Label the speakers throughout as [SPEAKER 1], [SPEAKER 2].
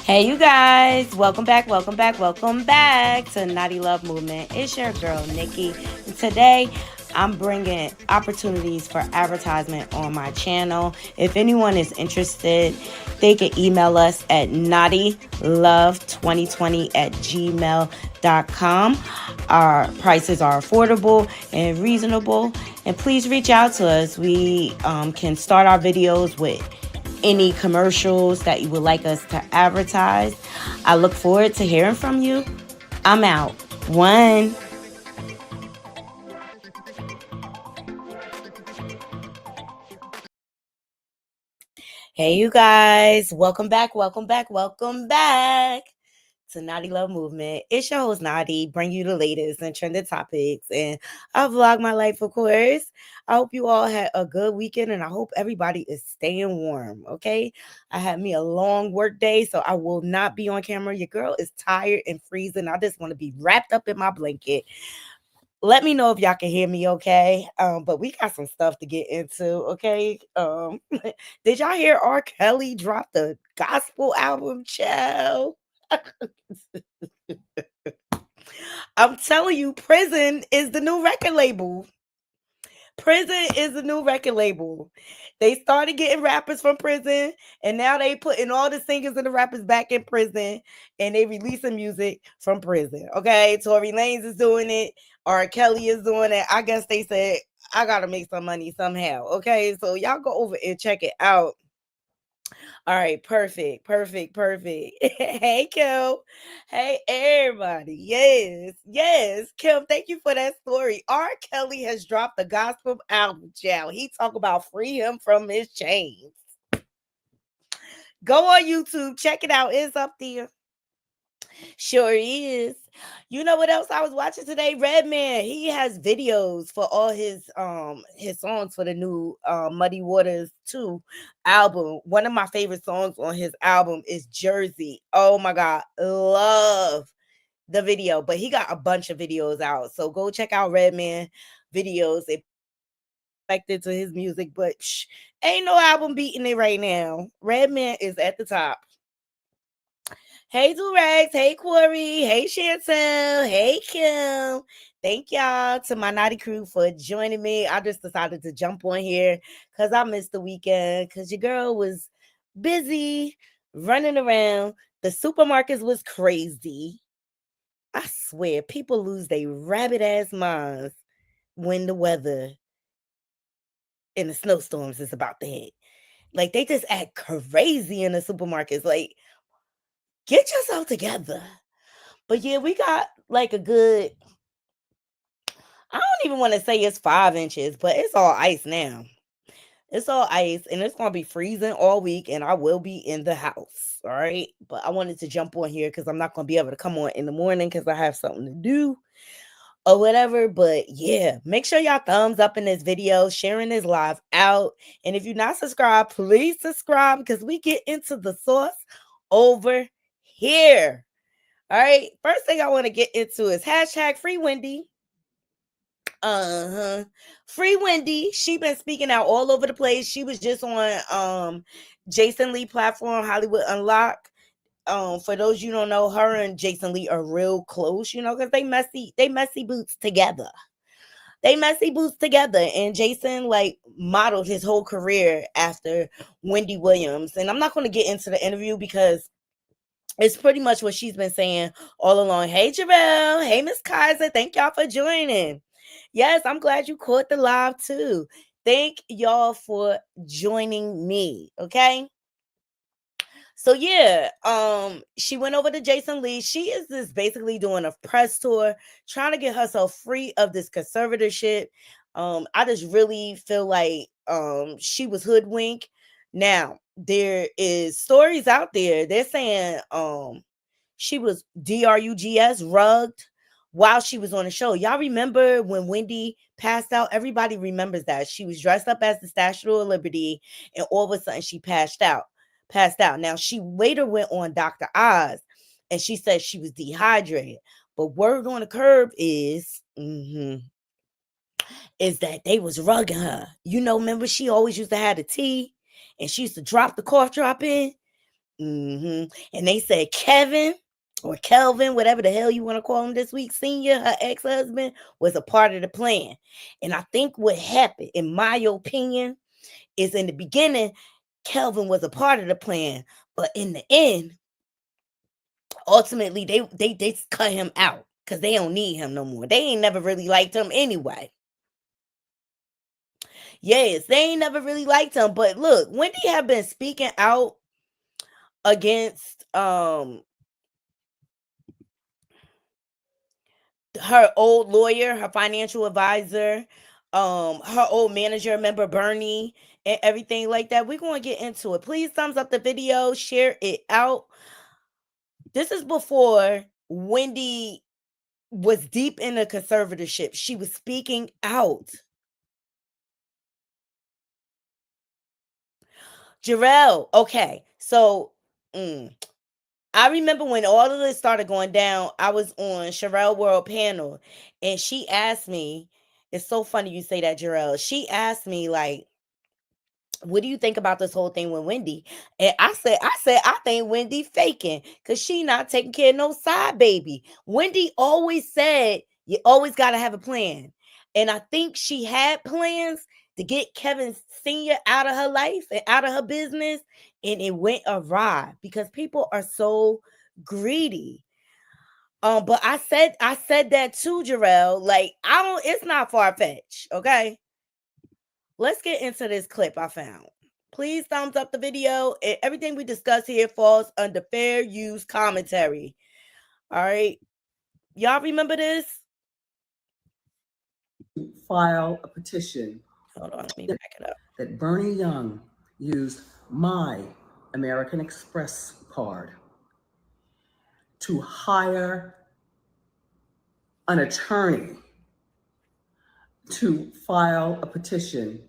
[SPEAKER 1] Hey, you guys, welcome back to Naughty Love Movement. It's your girl, Nikki. And today, I'm bringing opportunities for advertisement on my channel. If anyone is interested, they can email us at naughtylove2020@gmail.com. Our prices are affordable and reasonable. And please reach out to us. We can start our videos with any commercials that you would like us to advertise. I look forward to hearing from you. I'm out. One. Hey, you guys. Welcome back to Naughty Love Movement. It's your host, Naughty, bring you the latest and trending topics. And I vlog my life, of course. I hope you all had a good weekend and I hope everybody is staying warm, okay? I had me a long work day, so I will not be on camera. Your girl is tired and freezing. I just want to be wrapped up in my blanket. Let me know if y'all can hear me okay. But we got some stuff to get into, okay? Did y'all hear R. Kelly drop the gospel album, child? I'm telling you, Prison is the new record label. Prison is the new record label. They started getting rappers from prison, and now they putting all the singers and the rappers back in prison, and they releasing music from prison. Okay, Tory Lanez is doing it. R. Kelly is doing it. I guess they said I gotta make some money somehow. Okay, so y'all go over and check it out. All right, perfect. Hey, Kim. Hey, everybody. Yes. Kim, thank you for that story. R. Kelly has dropped the gospel album, child. He talk about free him from his chains. Go on YouTube, check it out. It's up there. Sure is. You know what else I was watching today? Redman. He has videos for all his songs for the new Muddy Waters 2 album. One of my favorite songs on his album is Jersey. Oh my god, love the video. But he got a bunch of videos out. So go check out Redman videos. It connected to his music, but ain't no album beating it right now. Redman is at the top. Hey, Durex. Hey, Corey. Hey, Chantel. Hey, Kim. Thank y'all to my naughty crew for joining me. I just decided to jump on here because I missed the weekend because your girl was busy running around. The supermarkets was crazy. I swear, people lose their rabbit ass minds when the weather and the snowstorms is about to hit. Like, they just act crazy in the supermarkets. Like, get yourself together. But yeah, we got like a good, I don't even want to say it's 5 inches, but it's all ice now. It's all ice and it's going to be freezing all week and I will be in the house. All right. But I wanted to jump on here because I'm not going to be able to come on in the morning because I have something to do or whatever. But yeah, make sure y'all thumbs up in this video, sharing this live out. And if you're not subscribed, please subscribe because we get into the sauce over here. All right. First thing I want to get into is hashtag free Wendy. Free Wendy. She been speaking out all over the place. She was just on Jason Lee platform, Hollywood Unlocked. For those you don't know, her and Jason Lee are real close, because they messy boots together. They messy boots together. And Jason like modeled his whole career after Wendy Williams. And I'm not going to get into the interview because it's pretty much what she's been saying all along. Hey, Jarrell. Hey, Miss Kaiser. Thank y'all for joining. Yes, I'm glad you caught the live too. Thank y'all for joining me. Okay. So yeah, she went over to Jason Lee. She is just basically doing a press tour, trying to get herself free of this conservatorship. I just really feel like she was hoodwinked. Now, there is stories out there. They're saying she was drugs rugged while she was on the show. Y'all remember when Wendy passed out? Everybody remembers that. She was dressed up as the Statue of Liberty and all of a sudden she passed out. Now, she later went on Dr. Oz and she said she was dehydrated. But word on the curb is that they was rugging her. Remember she always used to have the tea and she used to drop the cough drop in? And they said Kevin or Kelvin, whatever the hell you want to call him this week, Senior, her ex-husband, was a part of the plan. And I think what happened, in my opinion, is in the beginning, Kelvin was a part of the plan, but in the end, ultimately they cut him out because they don't need him no more. They ain't never really liked him anyway. Yes, they ain't never really liked him. But look, Wendy have been speaking out against her old lawyer, her financial advisor, her old manager, remember Bernie, and everything like that. We're going to get into it. Please thumbs up the video, share it out. This is before Wendy was deep in a conservatorship. She was speaking out. Jarrell, okay. So I remember when all of this started going down, I was on Sherelle World panel, and she asked me, it's so funny you say that, Jarrell. She asked me, like, what do you think about this whole thing with Wendy? And I said, I think Wendy faking because she not taking care of no side baby. Wendy always said you always got to have a plan. And I think she had plans to get Kevin Sr. out of her life and out of her business. And it went awry because people are so greedy. But I said that too, Jarrell. Like, it's not far-fetched, okay? Let's get into this clip I found. Please thumbs up the video. Everything we discuss here falls under fair use commentary. All right. Y'all remember this?
[SPEAKER 2] File a petition.
[SPEAKER 1] Hold on, let me back it up.
[SPEAKER 2] That Bernie Young used my American Express card to hire an attorney to file a petition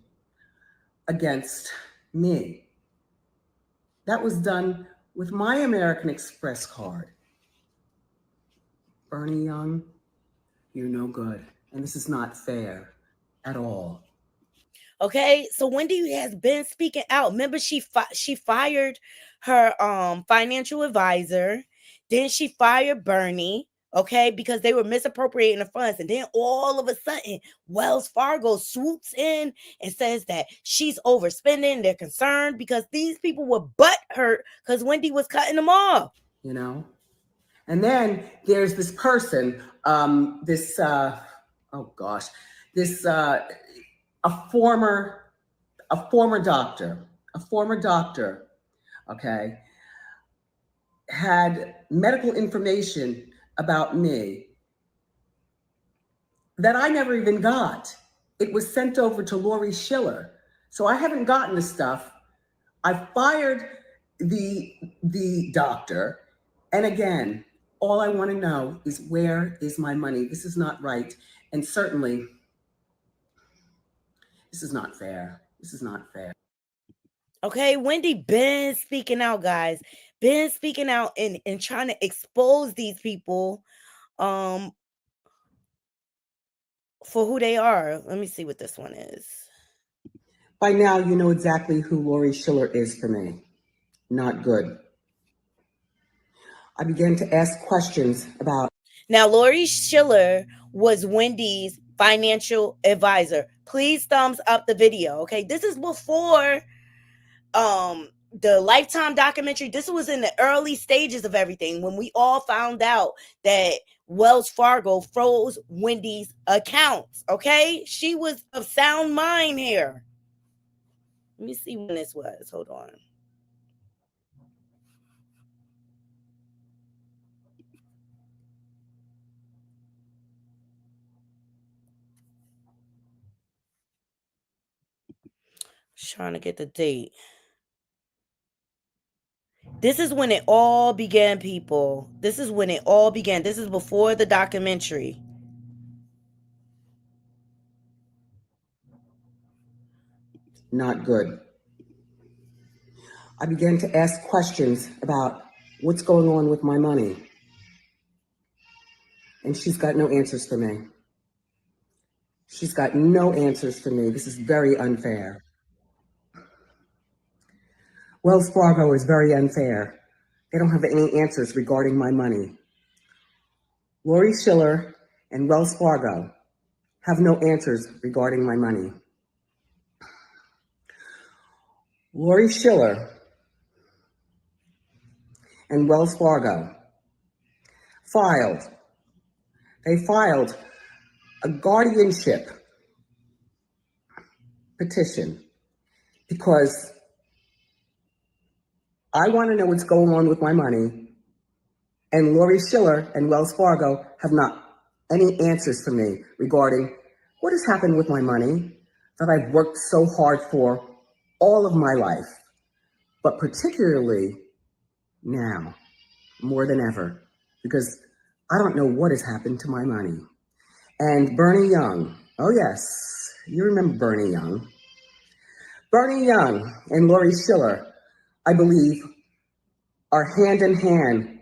[SPEAKER 2] against me. That was done with my American Express card. Bernie Young, you're no good. And this is not fair at all.
[SPEAKER 1] Okay, so Wendy has been speaking out. Remember, she fired her financial advisor. Then she fired Bernie, okay, because they were misappropriating the funds. And then all of a sudden, Wells Fargo swoops in and says that she's overspending. They're concerned because these people were butthurt because Wendy was cutting them off.
[SPEAKER 2] You know? And then there's this person, this a former doctor, okay, had medical information about me that I never even got. It was sent over to Lori Schiller. So I haven't gotten the stuff. I fired the doctor. And again, all I want to know is, where is my money? This is not right. And certainly, this is not fair. This is not fair.
[SPEAKER 1] Okay, Wendy been speaking out, guys. Been speaking out and trying to expose these people for who they are. Let me see what this one is.
[SPEAKER 2] By now, you know exactly who Lori Schiller is for me. Not good. I began to ask questions about...
[SPEAKER 1] Now, Lori Schiller was Wendy's financial advisor. Please thumbs up the video, okay? This is before the Lifetime documentary. This was in the early stages of everything when we all found out that Wells Fargo froze Wendy's accounts, okay? She was of sound mind here. Let me see when this was. Hold on. Trying to get the date. This is when it all began, people. This is when it all began. This is before the documentary.
[SPEAKER 2] Not good. I began to ask questions about what's going on with my money. And she's got no answers for me. She's got no answers for me. This is very unfair. Wells Fargo is very unfair. They don't have any answers regarding my money. Lori Schiller and Wells Fargo have no answers regarding my money. Lori Schiller and Wells Fargo filed, they filed a guardianship petition because I want to know what's going on with my money, and Lori Schiller and Wells Fargo have not any answers for me regarding what has happened with my money that I've worked so hard for all of my life, but particularly now, more than ever, because I don't know what has happened to my money. And Bernie Young, oh yes, you remember Bernie Young. Bernie Young and Lori Schiller, I believe, are hand in hand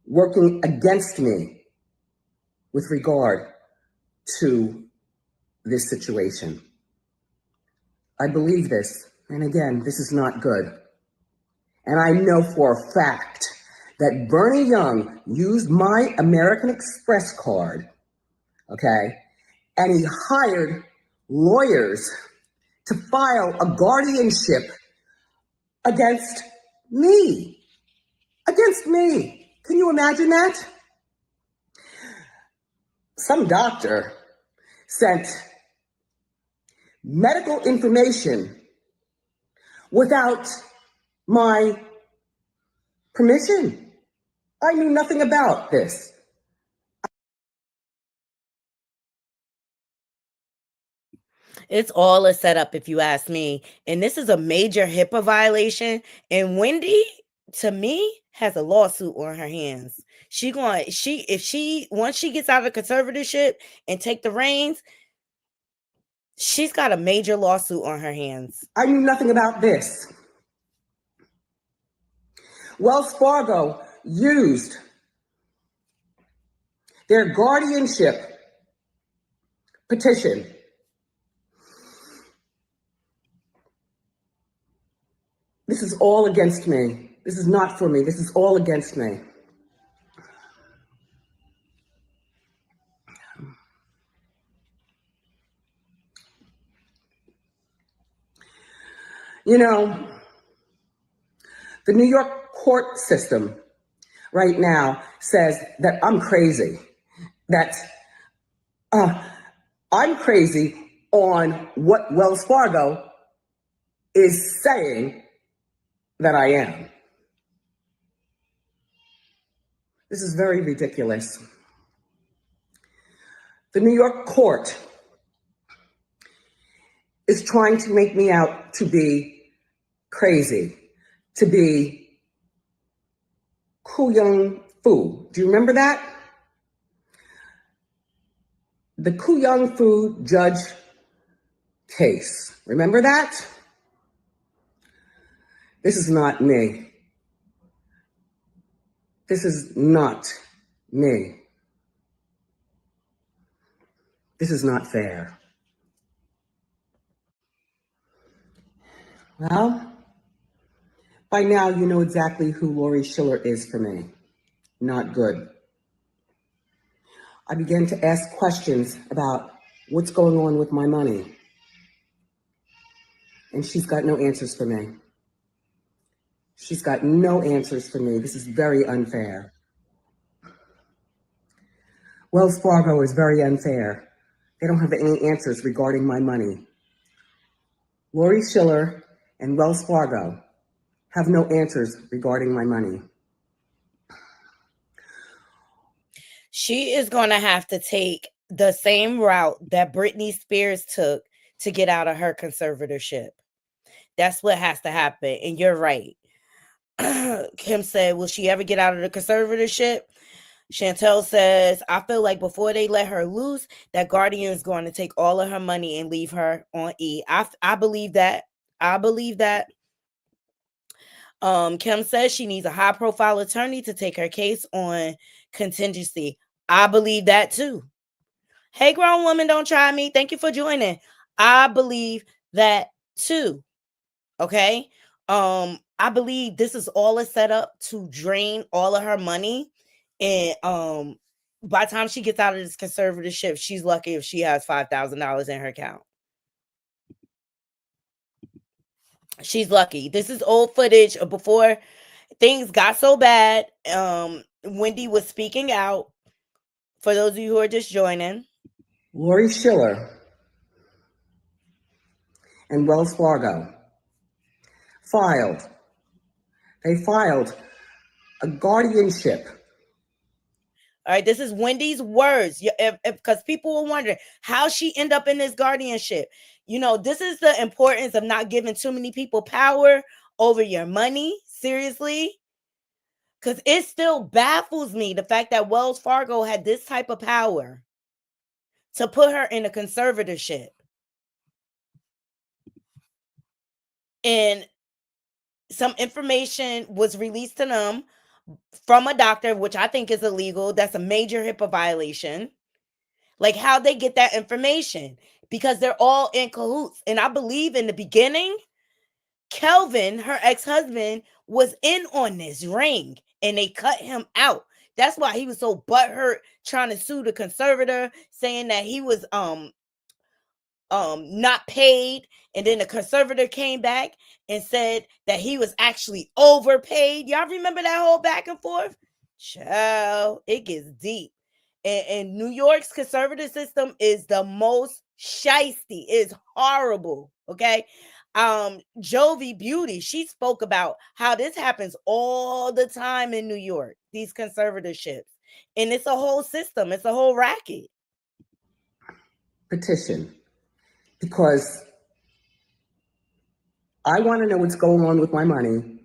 [SPEAKER 2] working against me with regard to this situation. I believe this, and again, this is not good. And I know for a fact that Bernie Young used my American Express card, okay, and he hired lawyers to file a guardianship against me. Against me. Can you imagine that? Some doctor sent medical information without my permission. I knew nothing about this.
[SPEAKER 1] It's all a setup, if you ask me. And this is a major HIPAA violation. And Wendy, to me, has a lawsuit on her hands. If she once she gets out of conservatorship and take the reins, she's got a major lawsuit on her hands.
[SPEAKER 2] I knew nothing about this. Wells Fargo used their guardianship petition This is all against me. This is not for me. This is all against me. You know, the New York court system right now says that I'm crazy, that I'm crazy on what Wells Fargo is saying that I am. This is very ridiculous. The New York court is trying to make me out to be crazy, to be Ku Young Fu. Do you remember that? The Ku Young Fu judge case. Remember that? This is not me. This is not me. This is not fair. Well, by now you know exactly who Lori Schiller is for me. Not good. I began to ask questions about what's going on with my money. And she's got no answers for me. She's got no answers for me. This is very unfair. Wells Fargo is very unfair. They don't have any answers regarding my money. Lori Schiller and Wells Fargo have no answers regarding my money.
[SPEAKER 1] She is going to have to take the same route that Britney Spears took to get out of her conservatorship. That's what has to happen. And you're right. Kim said, will she ever get out of the conservatorship? Chantel says, I feel like before they let her loose, that Guardian is going to take all of her money and leave her on E. I believe that. I believe that. Kim says she needs a high profile attorney to take her case on contingency. I believe that too. Hey, grown woman, don't try me. Thank you for joining. I believe that too. Okay. I believe this is all a setup to drain all of her money. And by the time she gets out of this conservatorship, she's lucky if she has $5,000 in her account. She's lucky. This is old footage of before things got so bad. Wendy was speaking out. For those of you who are just joining,
[SPEAKER 2] Lori Schiller and Wells Fargo filed a guardianship.
[SPEAKER 1] All right, this is Wendy's words. Because people were wondering how she ended up in this guardianship. This is the importance of not giving too many people power over your money. Seriously. Because it still baffles me the fact that Wells Fargo had this type of power to put her in a conservatorship. And some information was released to them from a doctor, which I think is illegal. That's a major HIPAA violation. Like, how they get that information? Because they're all in cahoots. And I believe in the beginning, Kelvin, her ex-husband, was in on this ring and they cut him out. That's why he was so butthurt trying to sue the conservator, saying that he was not paid. And then the conservator came back and said that he was actually overpaid. Y'all remember that whole back and forth? Child, it gets deep. And New York's conservative system is the most shisty. It's horrible. Okay. Jovi Beauty, she spoke about how this happens all the time in New York, these conservatorships. And it's a whole system. It's a whole racket.
[SPEAKER 2] Petition. Because I want to know what's going on with my money.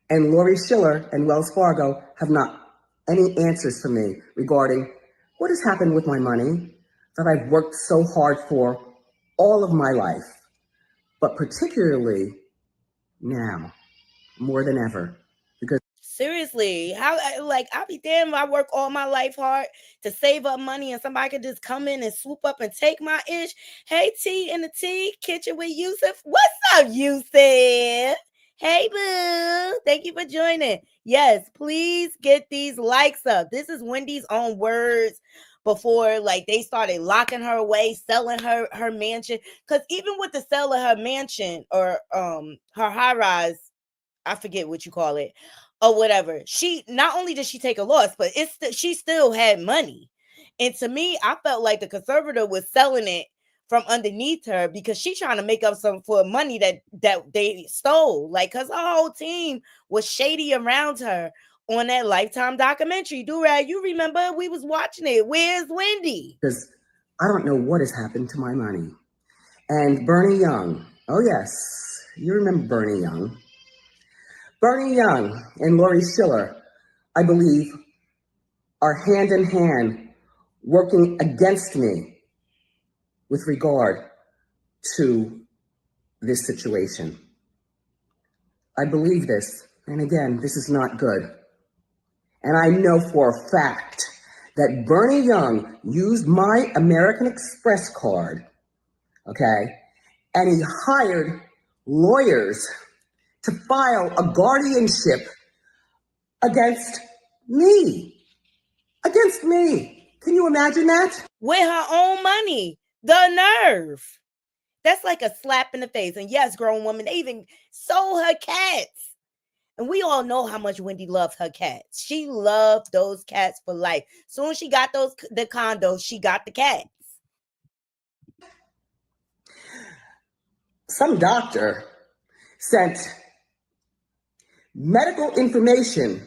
[SPEAKER 2] And Lori Schiller and Wells Fargo have not any answers for me regarding what has happened with my money that I've worked so hard for all of my life, but particularly now, more than ever. Because
[SPEAKER 1] seriously, I'll be damned if I work all my life hard to save up money and somebody could just come in and swoop up and take my ish. Hey, T in the T kitchen with Yusuf. What's up, Yusuf? Hey, boo. Thank you for joining. Yes, please get these likes up. This is Wendy's own words before they started locking her away, selling her mansion. Because even with the sale of her mansion or her high rise, I forget what you call it, or whatever. She not only did she take a loss, but she still had money. And to me, I felt like the conservator was selling it from underneath her because she's trying to make up some for money that they stole. Because her whole team was shady around her on that Lifetime documentary. Durag, you remember we was watching it. Where's Wendy?
[SPEAKER 2] Because I don't know what has happened to my money. And Bernie Young. Oh yes, you remember Bernie Young. Bernie Young and Lori Schiller, I believe, are hand in hand working against me with regard to this situation. I believe this, and again, this is not good. And I know for a fact that Bernie Young used my American Express card, okay, and he hired lawyers to file a guardianship against me. Against me. Can you imagine that?
[SPEAKER 1] With her own money. The nerve. That's like a slap in the face. And yes, grown woman, they even sold her cats. And we all know how much Wendy loved her cats. She loved those cats for life. Soon as she got the condos, she got the cats.
[SPEAKER 2] Some doctor sent medical information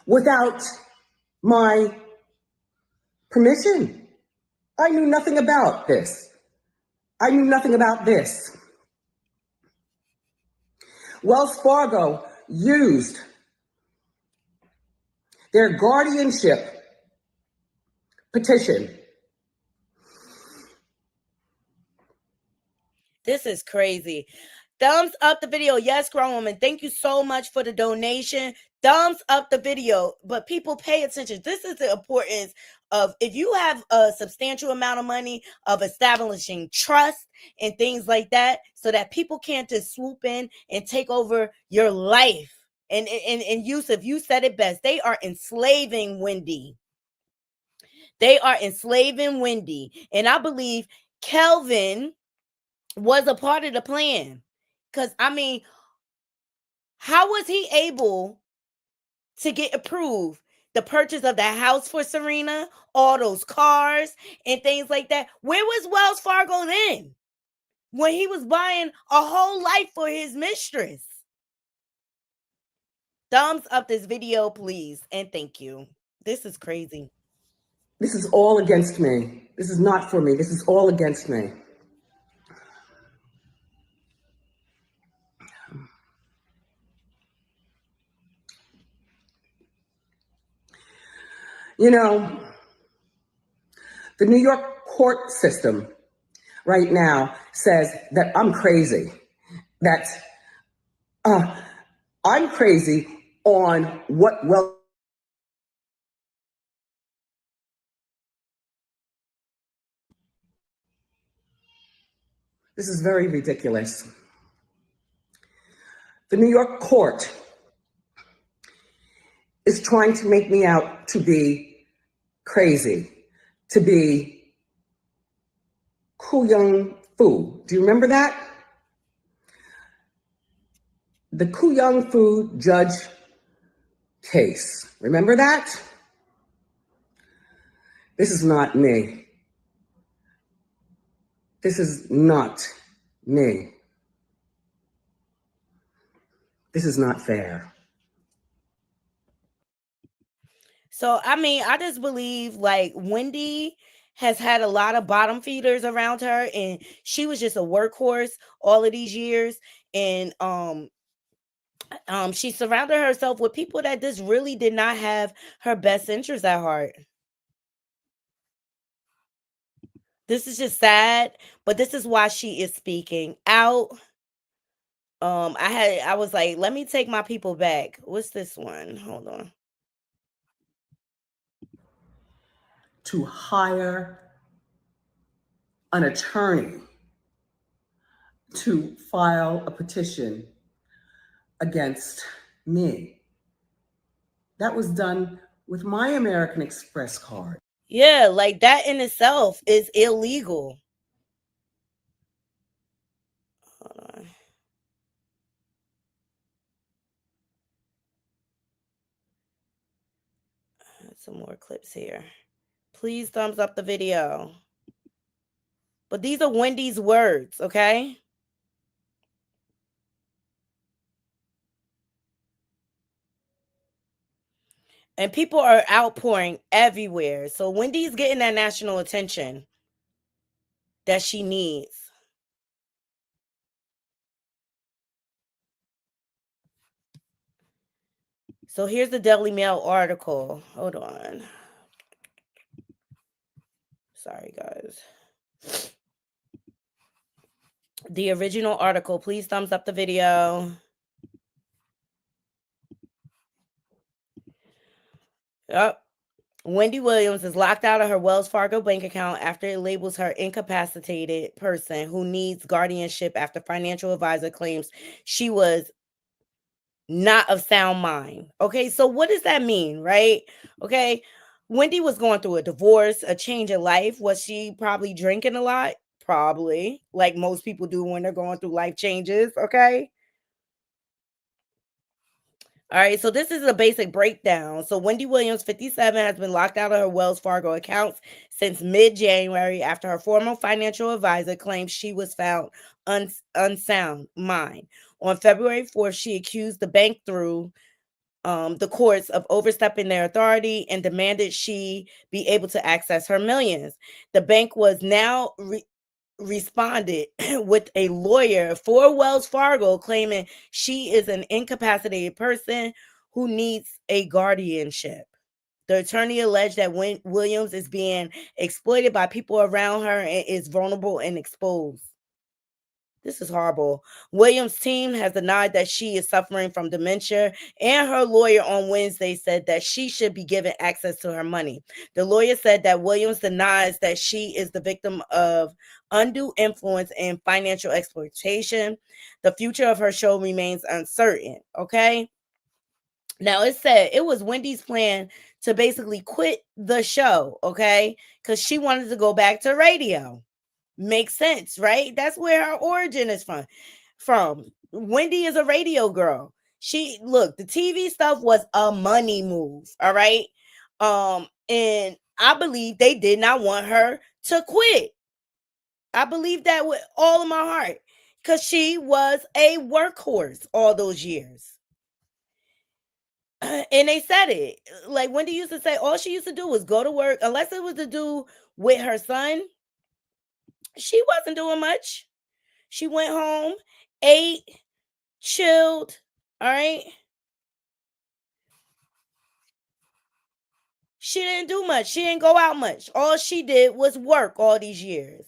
[SPEAKER 2] without my permission. I knew nothing about this. I knew nothing about this. Wells Fargo used their guardianship petition.
[SPEAKER 1] This is crazy. Thumbs up the video. Yes, grown woman. Thank you so much for the donation. Thumbs up the video. But people, pay attention. This is the importance of if you have a substantial amount of money, of establishing trust and things like that, so that people can't just swoop in and take over your life. And Yusuf, you said it best. They are enslaving Wendy. They are enslaving Wendy. And I believe Kelvin was a part of the plan. Because, I mean, how was he able to get approved? The purchase of the house for Serena, all those cars and things like that. Where was Wells Fargo then? When he was buying a whole life for his mistress. Thumbs up this video, please. And thank you. This is crazy.
[SPEAKER 2] This is all against me. This is not for me. This is all against me. You know, the New York court system right now says that I'm crazy, that I'm crazy on what well. This is very ridiculous. The New York court is trying to make me out to be crazy, to be Ku Young Fu. Do you remember that? The Ku Young Fu judge case. Remember that? This is not me. This is not me. This is not fair.
[SPEAKER 1] So, I mean, I just believe like Wendy has had a lot of bottom feeders around her, and she was just a workhorse all of these years. And she surrounded herself with people that just really did not have her best interest at heart. This is just sad, but this is why she is speaking out. I was like, let me take my people back. What's this one? Hold on.
[SPEAKER 2] To hire an attorney to file a petition against me. That was done with my American Express card.
[SPEAKER 1] Yeah, like that in itself is illegal. Hold on. Some more clips here. Please thumbs up the video. But these are Wendy's words, okay? And people are outpouring everywhere. So Wendy's getting that national attention that she needs. So here's the Daily Mail article. Hold on. Sorry, guys. The original article. Please thumbs up the video. Yep. Wendy Williams is locked out of her Wells Fargo bank account after it labels her incapacitated person who needs guardianship after financial advisor claims she was not of sound mind. Okay, so what does that mean, right? Okay, Wendy was going through a divorce, a change in life. Was she probably drinking a lot? Probably, like most people do when they're going through life changes. Okay. All right, so this is a basic breakdown. So Wendy Williams, 57, has been locked out of her Wells Fargo accounts since mid-January after her former financial advisor claimed she was found unsound mind. On February 4th, she accused the bank through the courts of overstepping their authority and demanded she be able to access her millions. The bank was now responded with a lawyer for Wells Fargo claiming she is an incapacitated person who needs a guardianship. The attorney alleged that Williams is being exploited by people around her and is vulnerable and exposed. This is horrible. Williams' team has denied that she is suffering from dementia, and her lawyer on Wednesday said that she should be given access to her money. The lawyer said that Williams denies that she is the victim of undue influence and financial exploitation. The future of her show remains uncertain. Okay. Now it said it was Wendy's plan to basically quit the show. Okay. Because she wanted to go back to radio. Makes sense, right? That's where her origin is from. Wendy is a radio girl. The TV stuff was a money move, all right? And I believe they did not want her to quit. I believe that with all of my heart, because she was a workhorse all those years. And they said it. Like Wendy used to say, all she used to do was go to work, unless it was to do with her son. She wasn't doing much. She went home, ate, chilled. All right. She didn't do much. She didn't go out much. All she did was work all these years.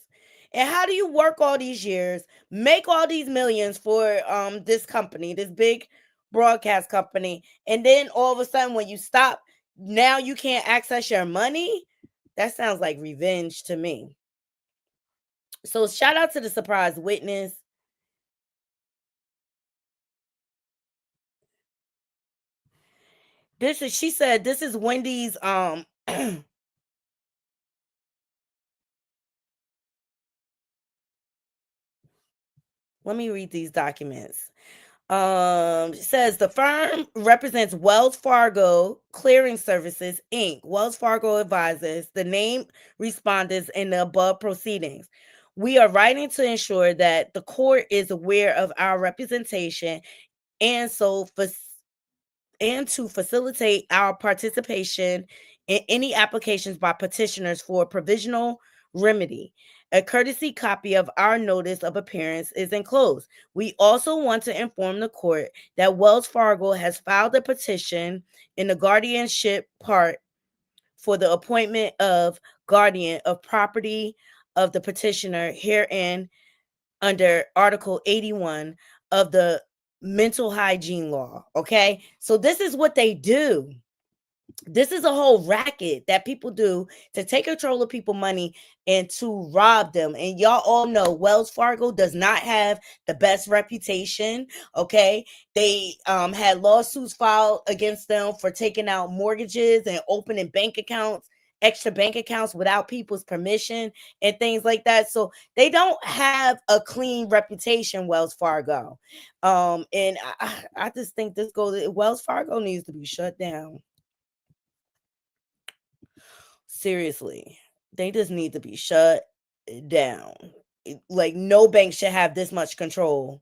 [SPEAKER 1] And how do you work all these years, make all these millions for this company, this big broadcast company, and then all of a sudden when you stop, now you can't access your money? That sounds like revenge to me. So shout out to the surprise witness. She said this is Wendy's let me read these documents. Says the firm represents Wells Fargo Clearing Services Inc. Wells Fargo advises the named respondents in the above proceedings. We are writing to ensure that the court is aware of our representation and to facilitate our participation in any applications by petitioners for provisional remedy. A courtesy copy of our notice of appearance is enclosed. We also want to inform the court that Wells Fargo has filed a petition in the guardianship part for the appointment of guardian of property of the petitioner herein under Article 81 of the mental hygiene law. Okay. So this is what they do. This is a whole racket that people do to take control of people's money and to rob them. And y'all all know Wells Fargo does not have the best reputation. Okay. They had lawsuits filed against them for taking out mortgages and opening extra bank accounts without people's permission and things like that. So they don't have a clean reputation, Wells Fargo. And I just think Wells Fargo needs to be shut down. Seriously, they just need to be shut down. Like no bank should have this much control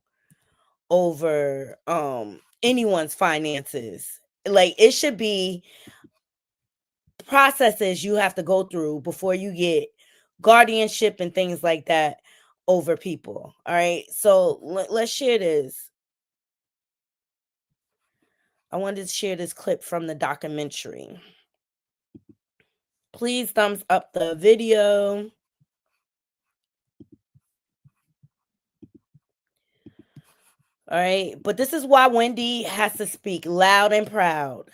[SPEAKER 1] over anyone's finances. Like it should be processes you have to go through before you get guardianship and things like that over people. All right. So let's share this. I wanted to share this clip from the documentary. Please thumbs up the video. All right. But this is why Wendy has to speak loud and proud.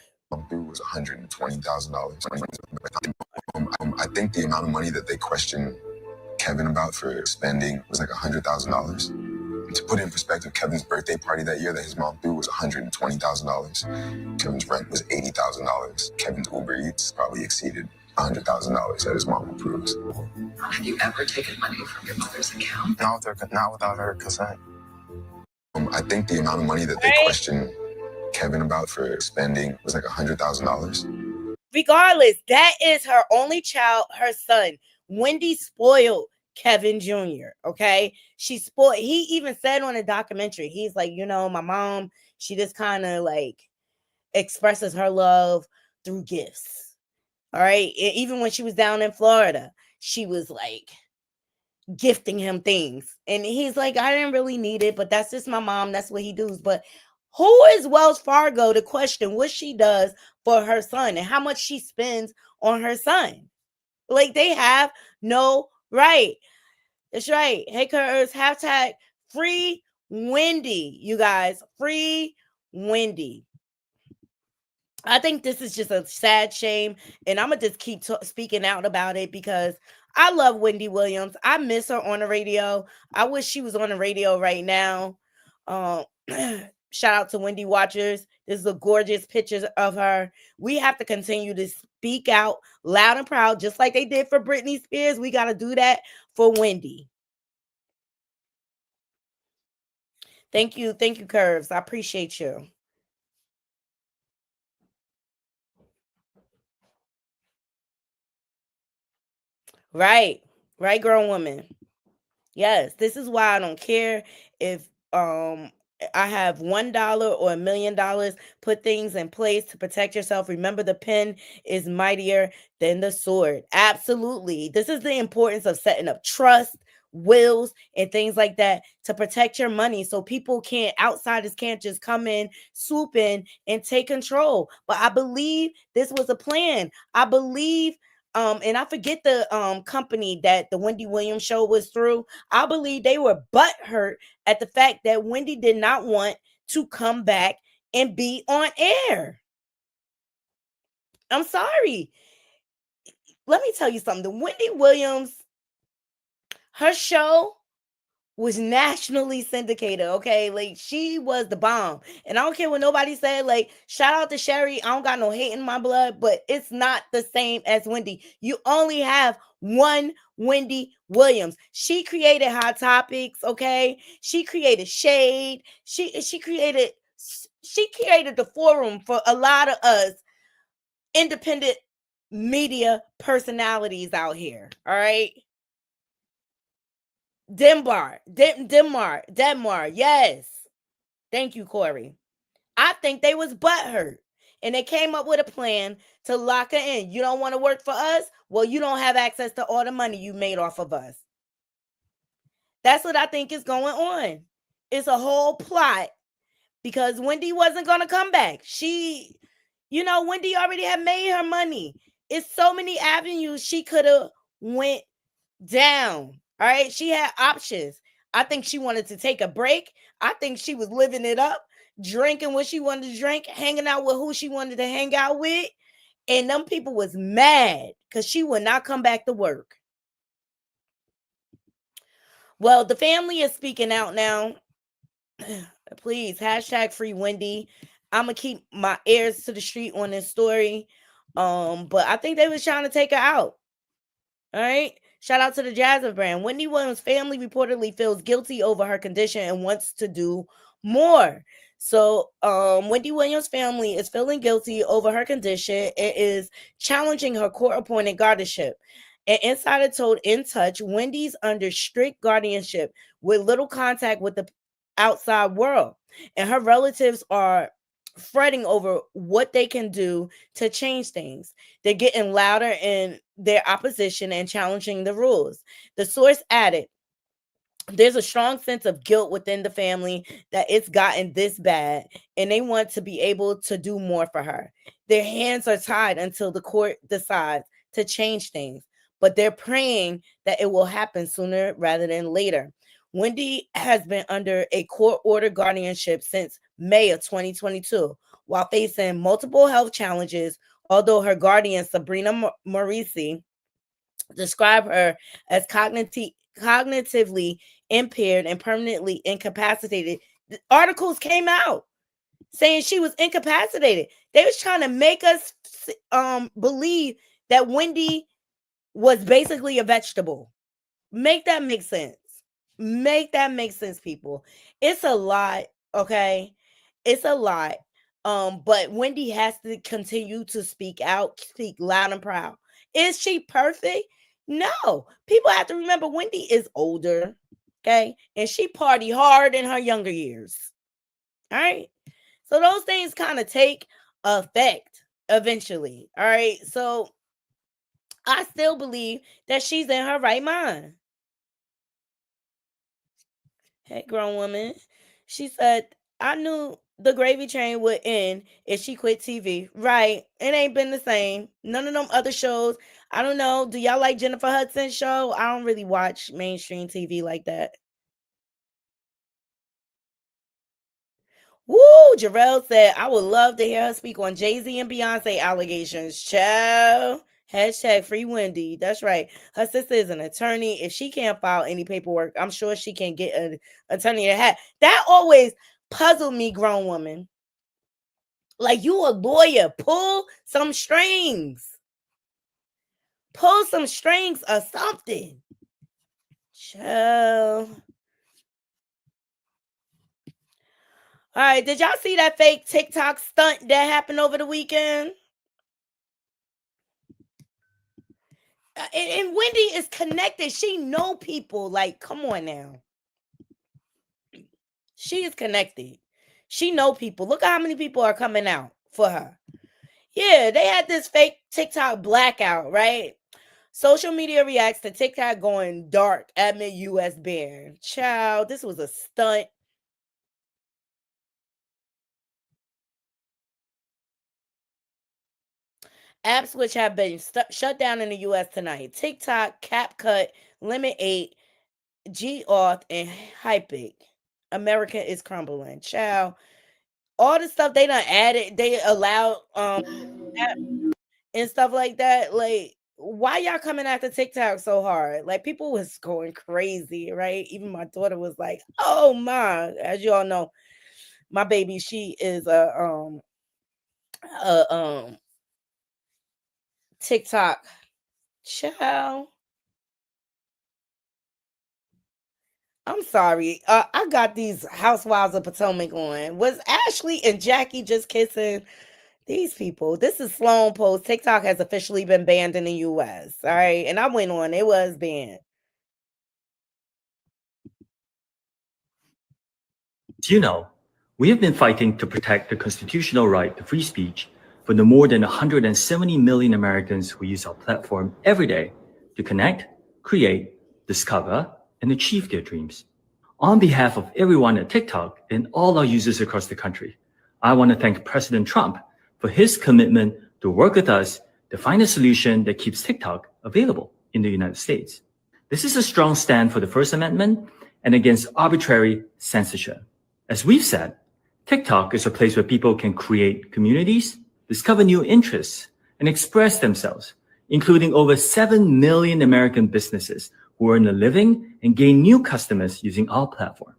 [SPEAKER 3] Through was $120,000. I think the amount of money that they questioned Kevin about for spending was like $100,000. To put it in perspective, Kevin's birthday party that year that his mom threw was $120,000. Kevin's rent was $80,000. Kevin's Uber Eats probably exceeded $100,000 that his mom approves.
[SPEAKER 4] Have you ever taken money from your mother's account?
[SPEAKER 3] Not without her consent. I think the amount of money that they questioned Kevin about for spending was like $100,000.
[SPEAKER 1] Regardless, that is her only child, her son. Wendy spoiled Kevin Jr. Okay. She spoiled. He even said on the documentary, he's like, my mom, she just kind of like expresses her love through gifts. All right. And even when she was down in Florida, she was like gifting him things. And he's like, I didn't really need it, but that's just my mom. That's what he does. But who is Wells Fargo to question what she does for her son and how much she spends on her son? Like they have no right. That's right. Hey, Curtis, hashtag Free Wendy, you guys. Free Wendy. I think this is just a sad shame, and I'm gonna just keep speaking out about it because I love Wendy Williams. I miss her on the radio. I wish she was on the radio right now. Um, shout out to Wendy Watchers. This is a gorgeous picture of her. We have to continue to speak out loud and proud, just like they did for Britney Spears. We got to do that for Wendy. Thank you, Curves. I appreciate you. Right, grown woman. Yes, this is why I don't care if I have $1 or $1,000,000. Put things in place to protect yourself. Remember, the pen is mightier than the sword. Absolutely. This is the importance of setting up trust, wills, and things like that to protect your money so people can't, outsiders can't just come in, swoop in, and take control. But I believe this was a plan. I believe and I forget the company that the Wendy Williams show was through. I believe they were butthurt at the fact that Wendy did not want to come back and be on air. I'm sorry. Let me tell you something. The Wendy Williams, her show was nationally syndicated, okay? Like, she was the bomb. And I don't care what nobody said. Like, shout out to Sherry. I don't got no hate in my blood, but it's not the same as Wendy. You only have one Wendy Williams. She created Hot Topics, okay? She created Shade. She created the forum for a lot of us independent media personalities out here, all right? Denmar, yes. Thank you, Corey. I think they was butthurt. And they came up with a plan to lock her in. You don't want to work for us? Well, you don't have access to all the money you made off of us. That's what I think is going on. It's a whole plot because Wendy wasn't going to come back. Wendy already had made her money. It's so many avenues she could have went down. All right. She had options. I think she wanted to take a break. I think she was living it up, drinking what she wanted to drink, hanging out with who she wanted to hang out with. And them people was mad because she would not come back to work. Well, the family is speaking out now. Please, hashtag free Wendy. I'm going to keep my ears to the street on this story. But I think they was trying to take her out. All right. Shout out to the Jasmine brand. Wendy Williams' family reportedly feels guilty over her condition and wants to do more. So Wendy Williams' family is feeling guilty over her condition and is challenging her court-appointed guardianship. An insider told In Touch, Wendy's under strict guardianship with little contact with the outside world. And her relatives are fretting over what they can do to change things. They're getting louder in their opposition and challenging the rules. The source added, there's a strong sense of guilt within the family that it's gotten this bad, and they want to be able to do more for her. Their hands are tied until the court decides to change things, but they're praying that it will happen sooner rather than later. Wendy has been under a court-ordered guardianship since May of 2022, while facing multiple health challenges, although her guardian, Sabrina Morisi, described her as cognitively impaired and permanently incapacitated. The articles came out saying she was incapacitated. They was trying to make us believe that Wendy was basically a vegetable. Make that make sense. Make that make sense, people. It's a lot, okay? It's a lot. But Wendy has to continue to speak out, speak loud and proud. Is she perfect? No. People have to remember Wendy is older, okay? And she partied hard in her younger years. All right? So those things kind of take effect eventually. All right? So I still believe that she's in her right mind. Hey, grown woman. She said, I knew the gravy train would end if she quit TV. Right. It ain't been the same. None of them other shows. I don't know. Do y'all like Jennifer Hudson's show? I don't really watch mainstream TV like that. Woo! Jarrell said, I would love to hear her speak on Jay-Z and Beyonce allegations. Ciao. Hashtag free Wendy. That's right. Her sister is an attorney. If she can't file any paperwork, I'm sure she can get an attorney to have. That always puzzled me, grown woman. Like, you a lawyer. Pull some strings. Pull some strings or something. Ciao. All right, did y'all see that fake TikTok stunt that happened over the weekend? And Wendy is connected. She know people. Like, come on now. She is connected. She know people. Look at how many people are coming out for her. Yeah, they had this fake TikTok blackout, right? Social media reacts to TikTok going dark amid U.S. ban. Child, this was a stunt. Apps which have been shut down in the U.S. tonight: TikTok, CapCut, Limit 8, G-Auth, and Hypic. America is crumbling. Child, all the stuff they done added, they allowed and stuff like that. Like, why y'all coming after TikTok so hard? Like, people was going crazy, right? Even my daughter was like, oh my. As you all know, my baby, she is a TikTok child. I'm sorry. I got these Housewives of Potomac on. Was Ashley and Jackie just kissing? These people. This is Sloan Post. TikTok has officially been banned in the U.S. All right. And I went on. It was banned.
[SPEAKER 5] As you know, we have been fighting to protect the constitutional right to free speech for the more than 170 million Americans who use our platform every day to connect, create, discover, and achieve their dreams. On behalf of everyone at TikTok and all our users across the country, I want to thank President Trump for his commitment to work with us to find a solution that keeps TikTok available in the United States. This is a strong stand for the First Amendment and against arbitrary censorship. As we've said, TikTok is a place where people can create communities, discover new interests, and express themselves, including over 7 million American businesses who earn a living and gain new customers using our platform.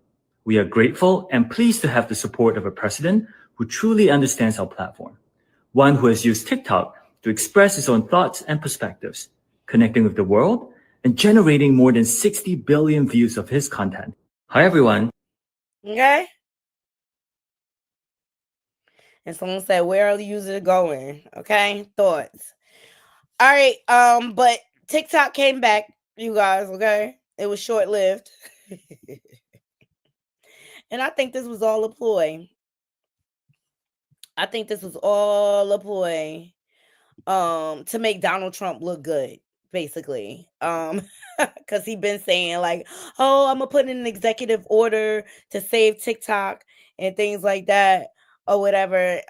[SPEAKER 5] We are grateful and pleased to have the support of a president who truly understands our platform, one who has used TikTok to express his own thoughts and perspectives, connecting with the world and generating more than 60 billion views of his content. Hi, everyone.
[SPEAKER 1] Okay. And someone said, where are the users going? Okay. Thoughts. All right. But TikTok came back, you guys. Okay. It was short lived. And I think this was all a ploy. I think this was all a ploy to make Donald Trump look good, basically. Because he been saying like, oh, I'm gonna put in an executive order to save TikTok and things like that or whatever.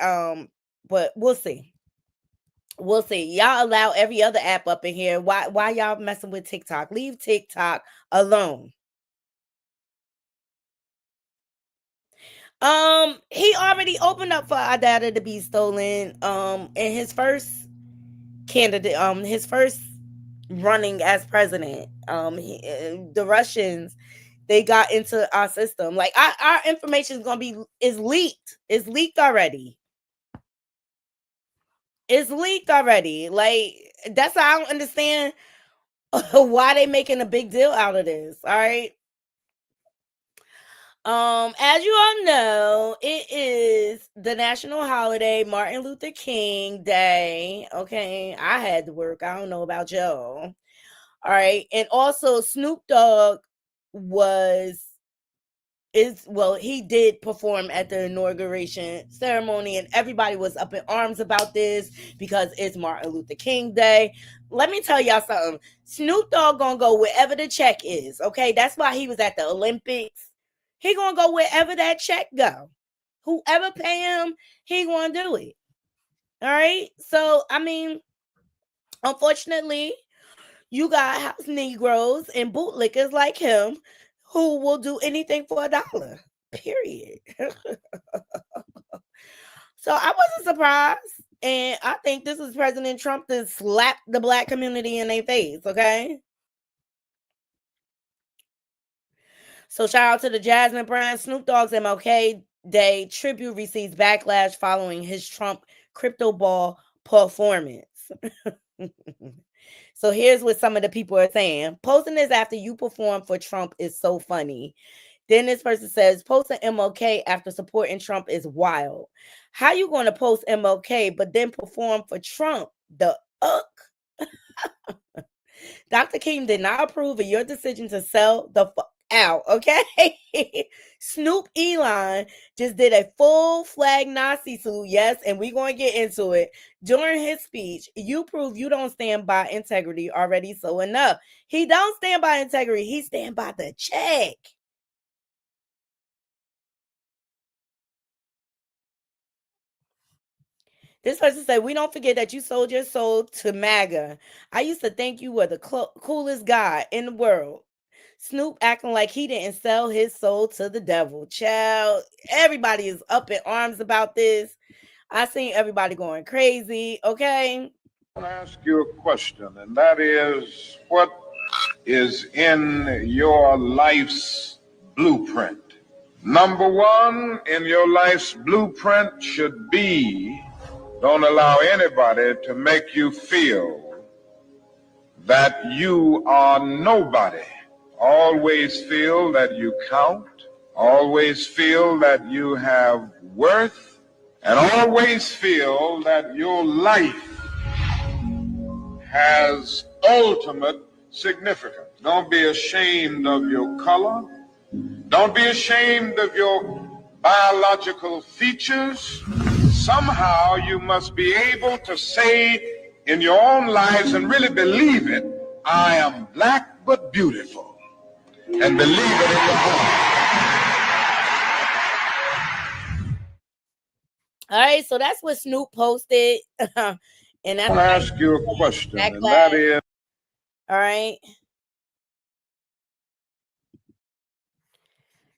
[SPEAKER 1] But we'll see. We'll see. Y'all allow every other app up in here. Why y'all messing with TikTok? Leave TikTok alone. He already opened up for our data to be stolen. In his first candidate, his first running as president. The Russians, they got into our system. Like our information is leaked. It's leaked already. It's leaked already. Like, that's why I don't understand why they making a big deal out of this. All right. As you all know, it is the national holiday, Martin Luther King Day. Okay, I had to work. I don't know about y'all. All right, and also Snoop Dogg he did perform at the inauguration ceremony, and everybody was up in arms about this because it's Martin Luther King Day. Let me tell y'all something. Snoop Dogg gonna go wherever the check is. Okay, that's why he was at the Olympics. He gonna go wherever that check go. Whoever pay him, he gonna do it. All right. So I mean, unfortunately, you got house Negroes and bootlickers like him who will do anything for $1. Period. So I wasn't surprised. And I think this is President Trump to slap the black community in their face, okay? So shout out to the Jasmine brand. Snoop Dogg's MLK Day tribute receives backlash following his Trump crypto ball performance. So here's what some of the people are saying. Posting this after you perform for Trump is so funny. Then this person says, posting MLK after supporting Trump is wild. How you going to post MLK but then perform for Trump? The Dr. King did not approve of your decision to sell the fuck out, okay? Snoop Elon just did a full flag Nazi salute, yes, and we're going to get into it. During his speech, you prove you don't stand by integrity already, so enough. He don't stand by integrity. He stand by the check. This person said, we don't forget that you sold your soul to MAGA. I used to think you were the coolest guy in the world. Snoop acting like he didn't sell his soul to the devil. Child, everybody is up in arms about this. I seen everybody going crazy, okay?
[SPEAKER 6] I want to ask you a question, and that is, what is in your life's blueprint? Number one in your life's blueprint should be, don't allow anybody to make you feel that you are nobody. Always feel that you count. Always feel that you have worth. And always feel that your life has ultimate significance. Don't be ashamed of your color. Don't be ashamed of your biological features. Somehow you must be able to say in your own lives and really believe it, I am black but beautiful. And believe it in your heart.
[SPEAKER 1] All right, so that's what Snoop posted. And that's
[SPEAKER 6] I want to ask you a question, and that is...
[SPEAKER 1] All right.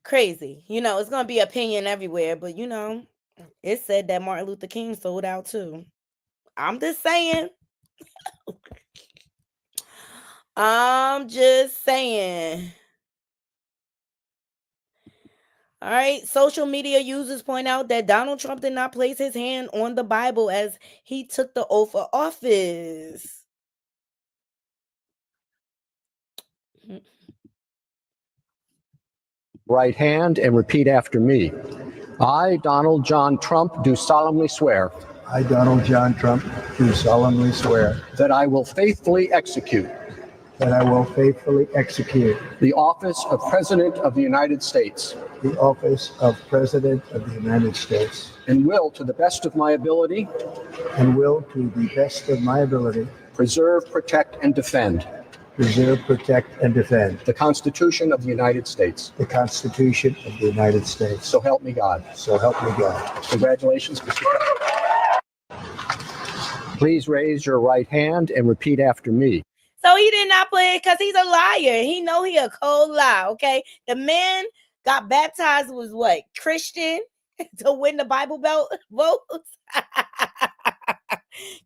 [SPEAKER 1] Crazy. You know, it's going to be opinion everywhere, but you know, it said that Martin Luther King sold out too. I'm just saying. I'm just saying. All right. Social media users point out that Donald Trump did not place his hand on the Bible as he took the oath of office.
[SPEAKER 7] Right hand and repeat after me. I, Donald John Trump, do solemnly swear.
[SPEAKER 8] I, Donald John Trump, do solemnly swear
[SPEAKER 7] that I will faithfully execute the office of President of the United States
[SPEAKER 8] the office of President of the United States
[SPEAKER 7] and will, to the best of my ability, preserve, protect, and defend the Constitution of the United States. So help me God. Congratulations, Mr. President. Please raise your right hand and repeat after me.
[SPEAKER 1] So he did not play it because he's a liar. He know he a cold lie, okay? The man got baptized was what? Christian to win the Bible Belt votes?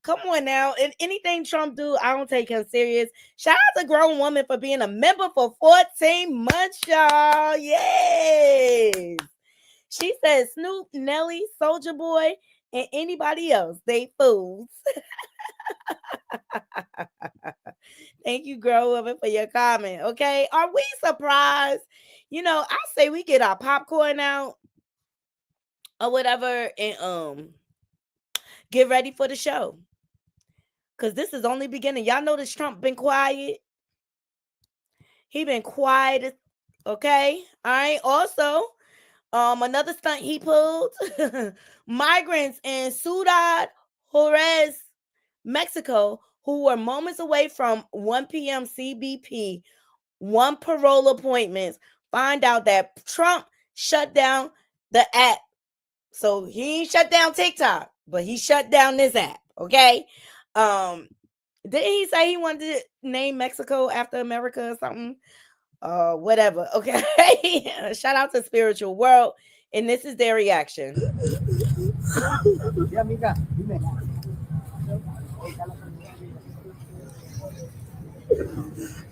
[SPEAKER 1] Come on now. And anything Trump do, I don't take him serious. Shout out to grown woman for being a member for 14 months, y'all. Yes. She said Snoop, Nelly, Soulja Boy, and anybody else, they fools. Thank you, girl woman, for your comment. Okay. Are we surprised? You know, I say we get our popcorn out or whatever and get ready for the show. Because this is only beginning. Y'all notice Trump been quiet. He been quiet. Okay. All right. Also, another stunt he pulled. Migrants in Ciudad Juarez, Mexico, who were moments away from 1 p.m. CBP, one parole appointments, find out that Trump shut down the app. So he ain't shut down TikTok, but he shut down this app. Okay. Didn't he say he wanted to name Mexico after America or something? Whatever. Okay. Shout out to Spiritual World. And this is their reaction.
[SPEAKER 7] Sí, amiga, dime.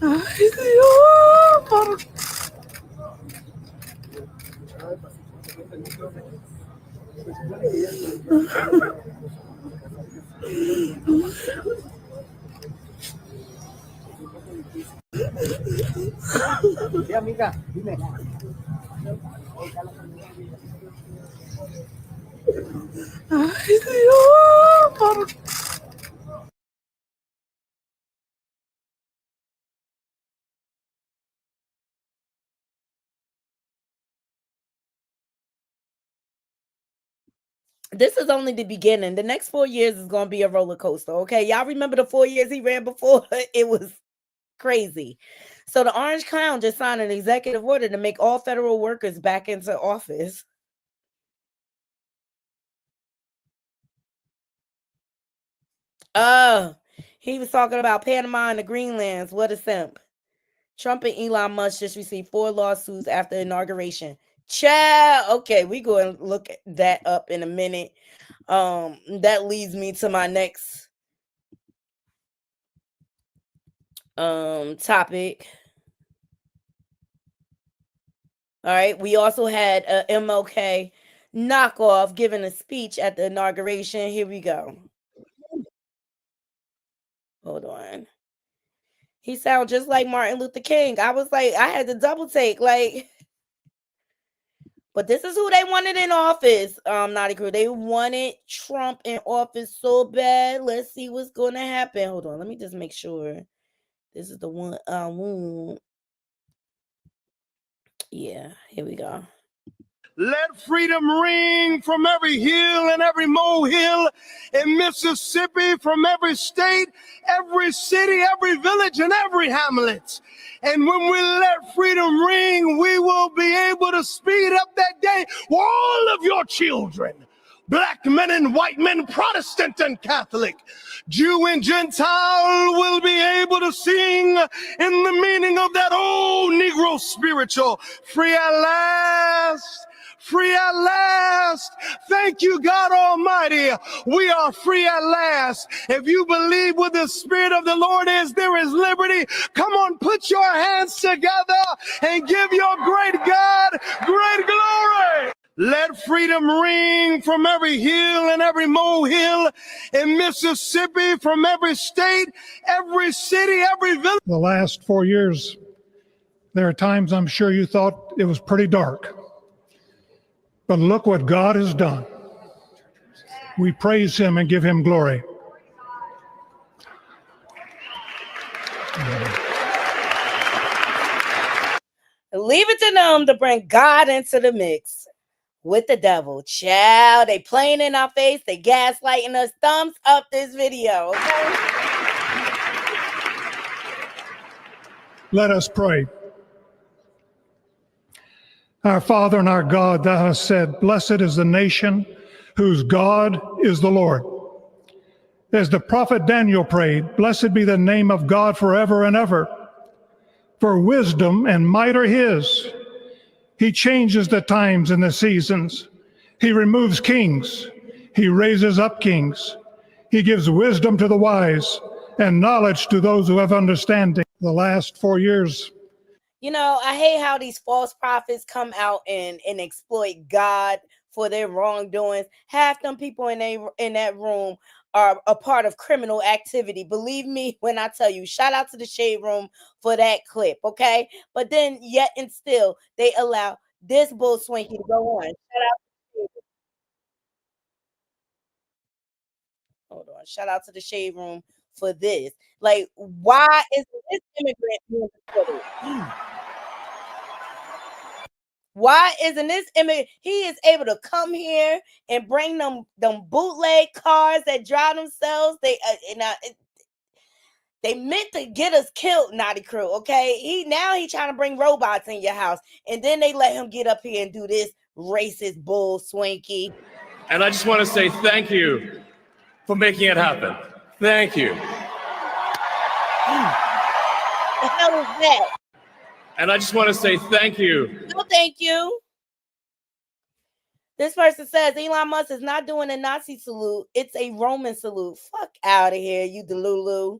[SPEAKER 9] Ay, Dios, por...
[SPEAKER 7] Sí, amiga, dime.
[SPEAKER 9] Ay, Dios, por...
[SPEAKER 1] This is only the beginning. The next 4 years is going to be a roller coaster. Okay. Y'all remember the 4 years he ran before? It was crazy. So the Orange Clown just signed an executive order to make all federal workers back into office. He was talking about Panama and the Greenlands. What a simp. Trump and Elon Musk just received 4 lawsuits after inauguration. Child. Okay, we go and look that up in a minute. That leads me to my next topic. All right, we also had a MLK knockoff giving a speech at the inauguration. Here we go. Hold on. He sounds just like Martin Luther King. I was like, I had to double take, like, but this is who they wanted in office. Naughty Crew. They wanted Trump in office so bad. Let's see what's going to happen. Hold on, let me just make sure. This is the one. Yeah, here we go.
[SPEAKER 10] Let freedom ring from every hill and every molehill in Mississippi, from every state, every city, every village, and every hamlet. And when we let freedom ring, we will be able to speed up that day for all of your children. Black men and white men, Protestant and Catholic, Jew and Gentile will be able to sing in the meaning of that old Negro spiritual. Free at last. Free at last. Thank you, God Almighty. We are free at last. If you believe where the Spirit of the Lord is, there is liberty. Come on, put your hands together and give your great God great glory. Let freedom ring from every hill and every molehill in Mississippi, from every state, every city, every village.
[SPEAKER 11] The last 4 years, there are times I'm sure you thought it was pretty dark. But look what God has done. We praise him and give him glory.
[SPEAKER 1] Leave it to them to bring God into the mix with the devil. Child, they playing in our face. They gaslighting us. Thumbs up this video, okay?
[SPEAKER 11] Let us pray. Our Father and our God, thou hast said, blessed is the nation whose God is the Lord. As the prophet Daniel prayed, blessed be the name of God forever and ever. For wisdom and might are his. He changes the times and the seasons. He removes kings. He raises up kings. He gives wisdom to the wise and knowledge to those who have understanding. The last 4 years,
[SPEAKER 1] You know, I hate how these false prophets come out and exploit God for their wrongdoings. Half them people in that room are a part of criminal activity. Believe me when I tell you. Shout out to the Shade Room for that clip, okay? But then yet and still, they allow this bull swanky to go on. Hold on. Shout out to the Shade Room for this. Like, why is this immigrant being deported? Why isn't this image? He is able to come here and bring them bootleg cars that drive themselves. They meant to get us killed, Naughty Crew. Okay, he trying to bring robots in your house, and then they let him get up here and do this racist bull swanky.
[SPEAKER 12] And I just want to say thank you for making it happen. Thank you.
[SPEAKER 1] The hell is that?
[SPEAKER 12] And I just want to say thank you.
[SPEAKER 1] No, thank you. This person says Elon Musk is not doing a Nazi salute. It's a Roman salute. Fuck out of here, you delulu.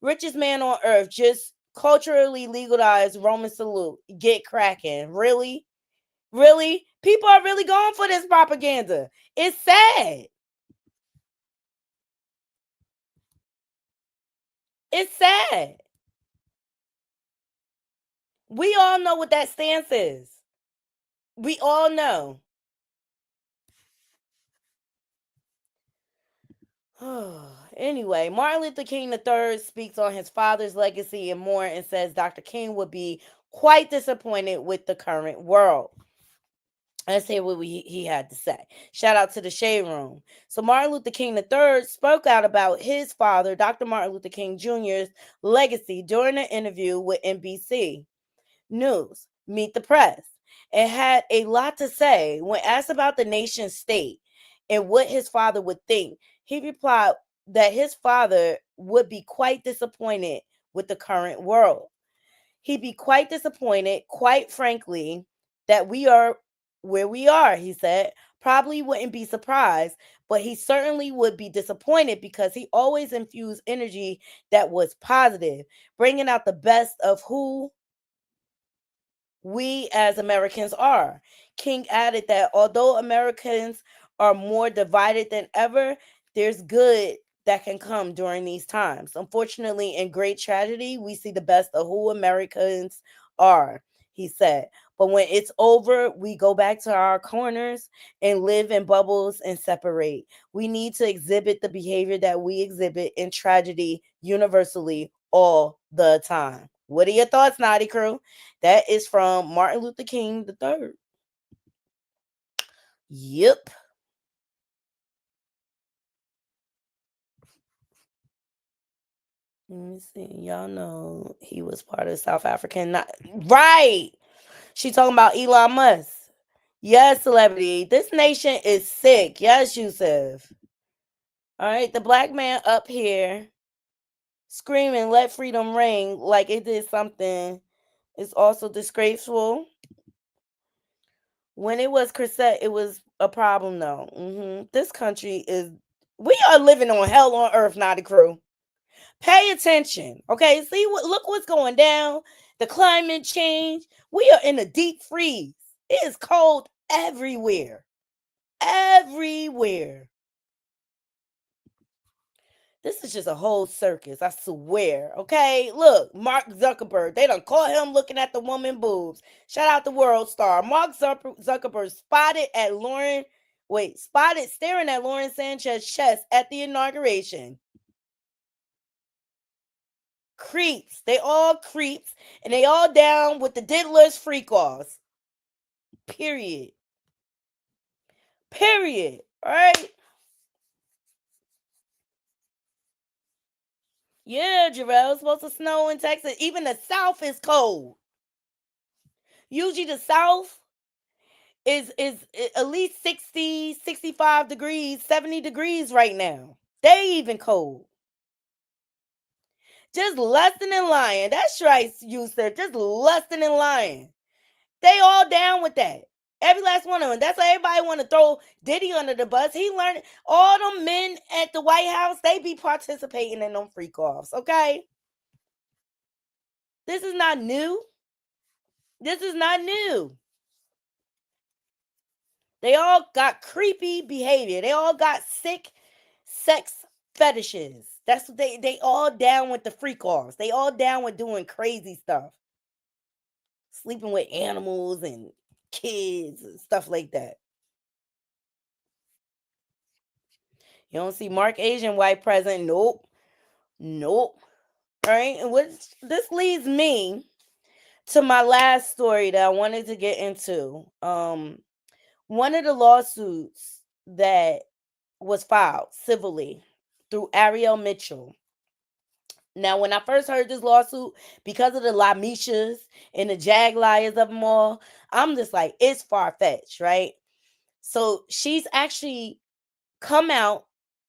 [SPEAKER 1] Richest man on earth just culturally legalized Roman salute. Get cracking. Really? Really? People are really going for this propaganda. It's sad. It's sad. We all know what that stance is. We all know. Anyway, Martin Luther King III speaks on his father's legacy and more and says Dr. King would be quite disappointed with the current world. Let's hear what he had to say. Shout out to the Shade Room. So Martin Luther King III spoke out about his father, Dr. Martin Luther King Jr.'s legacy during an interview with NBC News, Meet the Press, and had a lot to say. When asked about the nation's state and what his father would think, he replied that his father would be quite disappointed with the current world. He'd be quite disappointed, quite frankly, that we are where we are, he said. Probably wouldn't be surprised, but he certainly would be disappointed because he always infused energy that was positive, bringing out the best of who we as Americans are. King added that although Americans are more divided than ever, there's good that can come during these times. Unfortunately, in great tragedy, we see the best of who Americans are, he said. But when it's over, we go back to our corners and live in bubbles and separate. We need to exhibit the behavior that we exhibit in tragedy universally all the time. What are your thoughts, Naughty Crew? That is from Martin Luther King III. Yep. Let me see. Y'all know he was part of South African. Right. She talking about Elon Musk. Yes, celebrity. This nation is sick. Yes, Yusuf. All right. The black man up here screaming, let freedom ring, like it did something. It's also disgraceful. When it was Crusette, it was a problem, though. This country is... We are living on hell on earth, Naughty Crew. Pay attention, okay? See look what's going down. The climate change. We are in a deep freeze. It is cold everywhere. Everywhere. This is just a whole circus, I swear. Okay, look, Mark Zuckerberg. They done caught him looking at the woman boobs. Shout out to World Star. Mark Zuckerberg spotted staring at Lauren Sanchez's chest at the inauguration. Creeps. They all creeps, and they all down with the diddlers freak-offs. Period. All right? Yeah, Jarrell, it's supposed to snow in Texas. Even the South is cold. Usually the South is at least 60, 65 degrees, 70 degrees right now. They even cold. Just lusting and lying. That's right, Yusuf. Just lusting and lying. They all down with that. Every last one of them. That's why everybody want to throw Diddy under the bus. He learned all them men at the White House, they be participating in them freak-offs, okay? This is not new. This is not new. They all got creepy behavior. They all got sick sex fetishes. That's what they all down with the freak-offs. They all down with doing crazy stuff. Sleeping with animals and kids and stuff like that. You don't see Mark Asian white president. Nope. All right. And this leads me to my last story that I wanted to get into. One of the lawsuits that was filed civilly through Ariel Mitchell. Now, when I first heard this lawsuit, because of the Lamishas and the Jagliers of them all, I'm just like, it's far-fetched, right? So she's actually come out,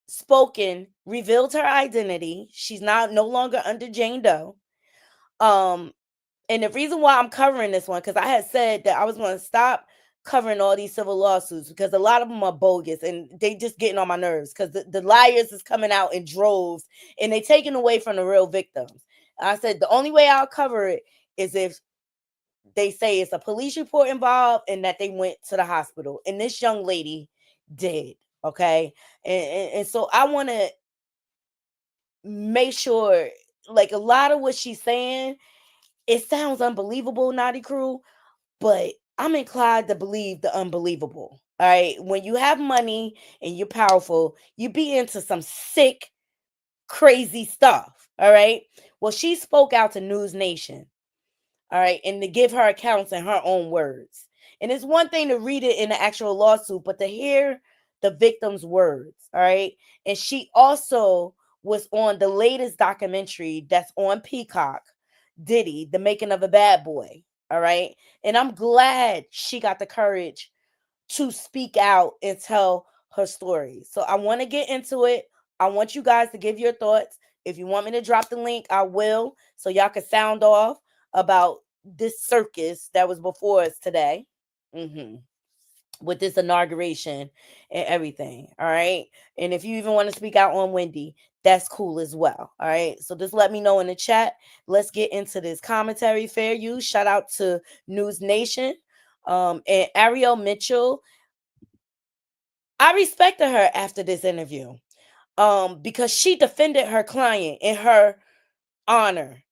[SPEAKER 1] spoken, revealed her identity. She's no longer under Jane Doe. And the reason why I'm covering this one, because I had said that I was going to stop covering all these civil lawsuits because a lot of them are bogus and they just getting on my nerves because the liars is coming out in droves and they taking away from the real victims. I said the only way I'll cover it is if they say it's a police report involved and that they went to the hospital. And this young lady did. Okay. And so I want to make sure, like, a lot of what she's saying, it sounds unbelievable, Naughty Crew, but I'm inclined to believe the unbelievable. All right. When you have money and you're powerful, you be into some sick, crazy stuff. All right. Well, she spoke out to News Nation. All right. And to give her accounts in her own words. And it's one thing to read it in the actual lawsuit, but to hear the victim's words. All right. And she also was on the latest documentary that's on Peacock, Diddy, The Making of a Bad Boy. All right. And I'm glad she got the courage to speak out and tell her story. So I want to get into it. I want you guys to give your thoughts. If you want me to drop the link, I will, so y'all can sound off about this circus that was before us today. With this inauguration and everything. All right. And if you even want to speak out on Wendy, that's cool as well. All right. So just let me know in the chat. Let's get into this commentary. Fair use. Shout out to News Nation. And Ariel Mitchell. I respected her after this interview. Because she defended her client in her honor.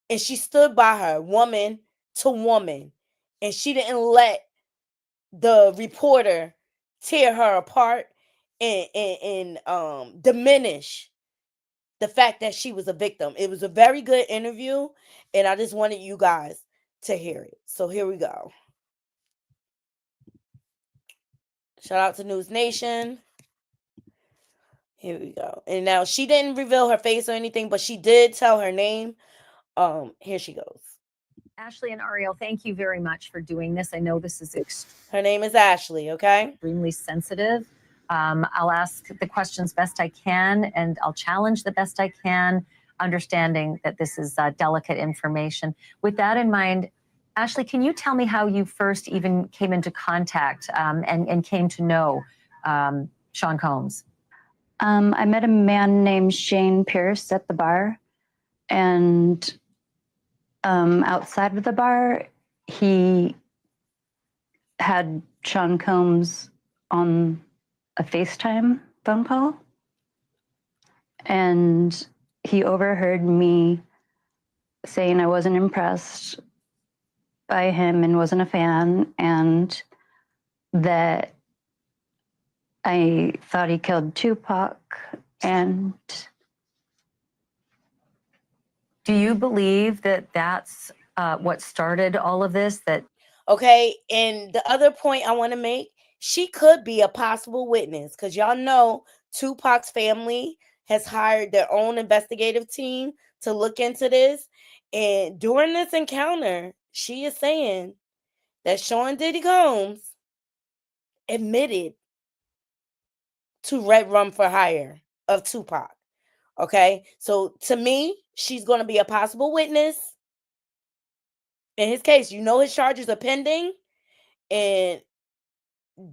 [SPEAKER 1] And she stood by her, woman to woman. And she didn't let the reporter tear her apart and diminish the fact that she was a victim. It was a very good interview, and I just wanted you guys to hear it. So here we go. Shout out to News Nation. Here we go. And now she didn't reveal her face or anything, but she did tell her name. Here she goes.
[SPEAKER 13] Ashley and Ariel, thank you very much for doing this. I know this is
[SPEAKER 1] her name is Ashley, okay?
[SPEAKER 13] Extremely sensitive. I'll ask the questions best I can, and I'll challenge the best I can, understanding that this is delicate information. With that in mind, Ashley, can you tell me how you first even came into contact and came to know Sean Combs?
[SPEAKER 14] I met a man named Shane Pierce at the bar, and outside of the bar, he had Sean Combs on a FaceTime phone call, and he overheard me saying I wasn't impressed by him and wasn't a fan, and that I thought he killed Tupac. And
[SPEAKER 13] do you believe that that's what started all of this? That
[SPEAKER 1] okay, and the other point I want to make, she could be a possible witness because y'all know Tupac's family has hired their own investigative team to look into this. And during this encounter, she is saying that Sean Diddy Combs admitted to Red Rum for Hire of Tupac. Okay, so to me, she's going to be a possible witness in his case. You know, his charges are pending, and